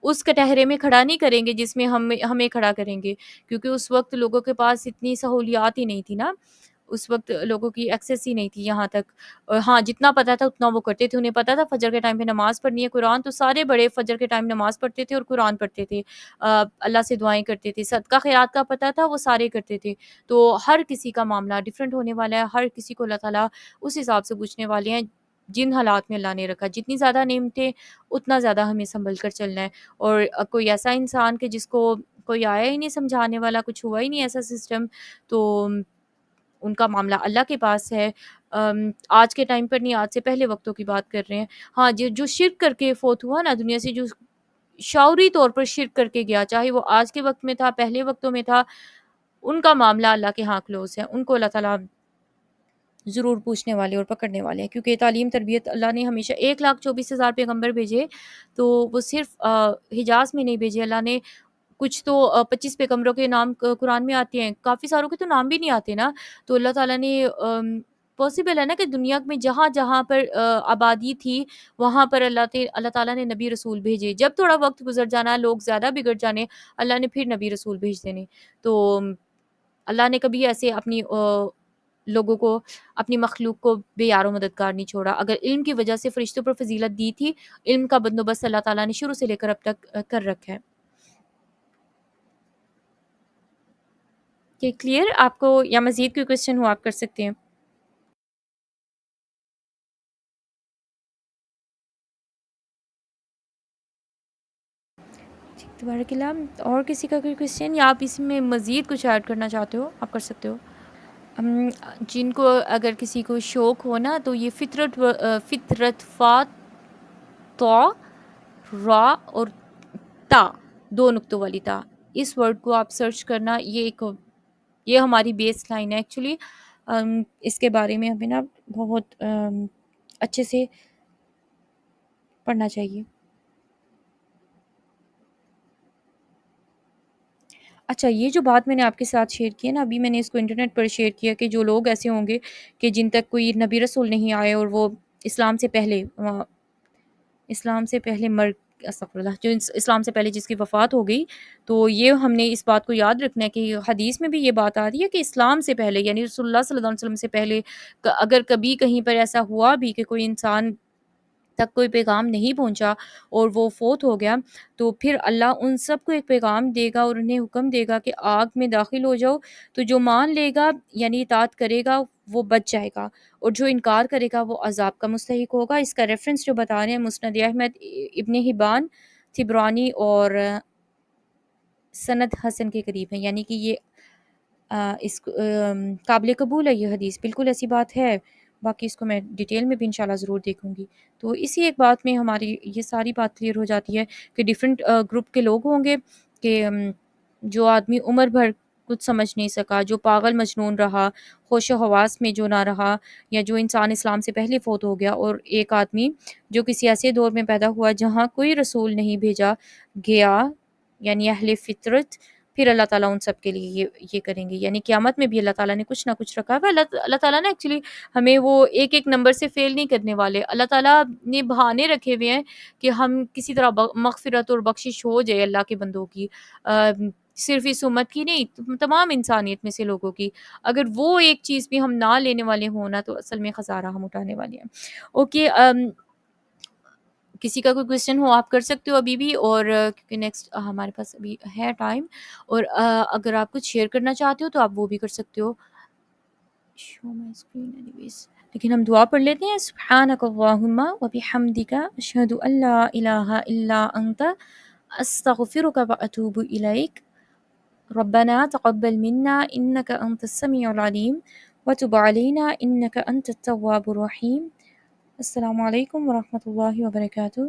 S1: اس کٹہرے میں کھڑا نہیں کریں گے جس میں ہمیں کھڑا کریں گے، کیونکہ اس وقت لوگوں کے پاس اتنی سہولیات ہی نہیں تھی نا، اس وقت لوگوں کی ایکسیس ہی نہیں تھی یہاں تک۔ اور ہاں، جتنا پتہ تھا اتنا وہ کرتے تھے، انہیں پتہ تھا فجر کے ٹائم پہ نماز پڑھنی ہے، قرآن تو سارے بڑے فجر کے ٹائم نماز پڑھتے تھے اور قرآن پڑھتے تھے، اللہ سے دعائیں کرتے تھے، صدقہ خیرات کا پتہ تھا وہ سارے کرتے تھے۔ تو ہر کسی کا معاملہ ڈیفرنٹ ہونے والا ہے، ہر کسی کو اللہ تعالیٰ اس حساب سے پوچھنے والے ہیں جن حالات میں اللہ نے رکھا، جتنی زیادہ نعمتیں اتنا زیادہ ہمیں سنبھل کر چلنا ہے۔ اور کوئی ایسا انسان کہ جس کو کوئی آیا ہی نہیں سمجھانے والا، کچھ ہوا ہی نہیں ایسا سسٹم، تو ان کا معاملہ اللہ کے پاس ہے۔ آج کے ٹائم پر نہیں، آج سے پہلے وقتوں کی بات کر رہے ہیں۔ ہاں، جو شرک کر کے فوت ہوا نا دنیا سے، جو شعوری طور پر شرک کر کے گیا، چاہے وہ آج کے وقت میں تھا، پہلے وقتوں میں تھا، ان کا معاملہ اللہ کے ہاں کلوز ہے، ان کو اللہ تعالیٰ ضرور پوچھنے والے اور پکڑنے والے ہیں، کیونکہ تعلیم تربیت اللہ نے ہمیشہ 1,24,000 پیغمبر بھیجے، تو وہ صرف حجاز میں نہیں بھیجے اللہ نے، کچھ تو 25 پیغمبروں کے نام قرآن میں آتے ہیں، کافی ساروں کے تو نام بھی نہیں آتے نا، تو اللہ تعالیٰ نے پاسبل ہے نا کہ دنیا میں جہاں جہاں پر آبادی تھی وہاں پر اللہ تعالیٰ نے نبی رسول بھیجے، جب تھوڑا وقت گزر جانا، لوگ زیادہ بگڑ جانے، اللہ نے پھر نبی رسول بھیج دینے۔ تو اللہ نے کبھی ایسے اپنی لوگوں کو، اپنی مخلوق کو بے یار و مددگار نہیں چھوڑا۔ اگر علم کی وجہ سے فرشتوں پر فضیلت دی تھی، علم کا بندوبست اللہ تعالیٰ نے شروع سے لے کر اب تک کر رکھا ہے۔ کہ کلیئر آپ کو یا مزید کوئی کوشچن ہو آپ کر سکتے ہیں۔ تبارک اللہ، اور کسی کا کوئی کوشچن یا آپ اس میں مزید کچھ ایڈ کرنا چاہتے ہو آپ کر سکتے ہو۔ جن کو اگر کسی کو شوق ہو نا تو یہ فطرت فات تو را اور تا، دو نقطوں والی تا، اس ورڈ کو آپ سرچ کرنا، یہ ہماری بیس لائن ہے ایکچولی۔ اس کے بارے میں ہمیں نا بہت اچھے سے پڑھنا چاہیے۔ اچھا، یہ جو بات میں نے آپ کے ساتھ شیئر کی ہے نا، ابھی میں نے اس کو انٹرنیٹ پر شیئر کیا کہ جو لوگ ایسے ہوں گے کہ جن تک کوئی نبی رسول نہیں آئے اور وہ اسلام سے پہلے استغفر اللہ، جو اسلام سے پہلے جس کی وفات ہو گئی، تو یہ ہم نے اس بات کو یاد رکھنا ہے کہ حدیث میں بھی یہ بات آ رہی ہے کہ اسلام سے پہلے یعنی رسول اللہ صلی اللہ علیہ وسلم سے پہلے اگر کبھی کہیں پر ایسا ہوا بھی کہ کوئی انسان تک کوئی پیغام نہیں پہنچا اور وہ فوت ہو گیا، تو پھر اللہ ان سب کو ایک پیغام دے گا اور انہیں حکم دے گا کہ آگ میں داخل ہو جاؤ، تو جو مان لے گا یعنی اطاعت کرے گا وہ بچ جائے گا، اور جو انکار کرے گا وہ عذاب کا مستحق ہوگا۔ اس کا ریفرنس جو بتا رہے ہیں مسند احمد، ابن حبان، طبرانی اور سند حسن کے قریب ہے، یعنی کہ یہ اس قابل قبول ہے یہ حدیث، بالکل ایسی بات ہے۔ باقی اس کو میں ڈیٹیل میں بھی انشاءاللہ ضرور دیکھوں گی۔ تو اسی ایک بات میں ہماری یہ ساری بات کلیئر ہو جاتی ہے کہ ڈیفرنٹ گروپ کے لوگ ہوں گے کہ جو آدمی عمر بھر کچھ سمجھ نہیں سکا، جو پاگل مجنون رہا، ہوش و حواس میں جو نہ رہا، یا جو انسان اسلام سے پہلے فوت ہو گیا، اور ایک آدمی جو کسی ایسے دور میں پیدا ہوا جہاں کوئی رسول نہیں بھیجا گیا یعنی اہل فطرت، پھر اللہ تعالیٰ ان سب کے لیے یہ کریں گے، یعنی قیامت میں بھی اللہ تعالیٰ نے کچھ نہ کچھ رکھا ہے۔ اللہ تعالیٰ نے ایکچولی ہمیں وہ ایک ایک نمبر سے فیل نہیں کرنے والے، اللہ تعالیٰ نے بہانے رکھے ہوئے ہیں کہ ہم کسی طرح مغفرت اور بخشش ہو جائے اللہ کے بندوں کی۔ صرف اس امت کی نہیں، تمام انسانیت میں سے لوگوں کی، اگر وہ ایک چیز بھی ہم نہ لینے والے ہوں نا تو اصل میں خسارہ ہم اٹھانے والے ہیں۔ اوکے، کسی کا کوئی کویسچن ہو آپ کر سکتے ہو ابھی بھی، اور کیونکہ نیکسٹ ہمارے پاس ابھی ہے ٹائم، اور اگر آپ کچھ شیئر کرنا چاہتے ہو تو آپ وہ بھی کر سکتے ہو۔ شو مائی اسکرین اینی ویز، لیکن ہم دعا پڑھ لیتے ہیں۔ سبحانک اللہم و بحمدک اشہد ان لا الہ الا انت استغفرک و اتوب الیک، ربنا تقبل منا انک انت السمیع العلیم وتب علینا انک انت التواب الرحیم۔ السلام علیکم ورحمۃ اللہ وبرکاتہ۔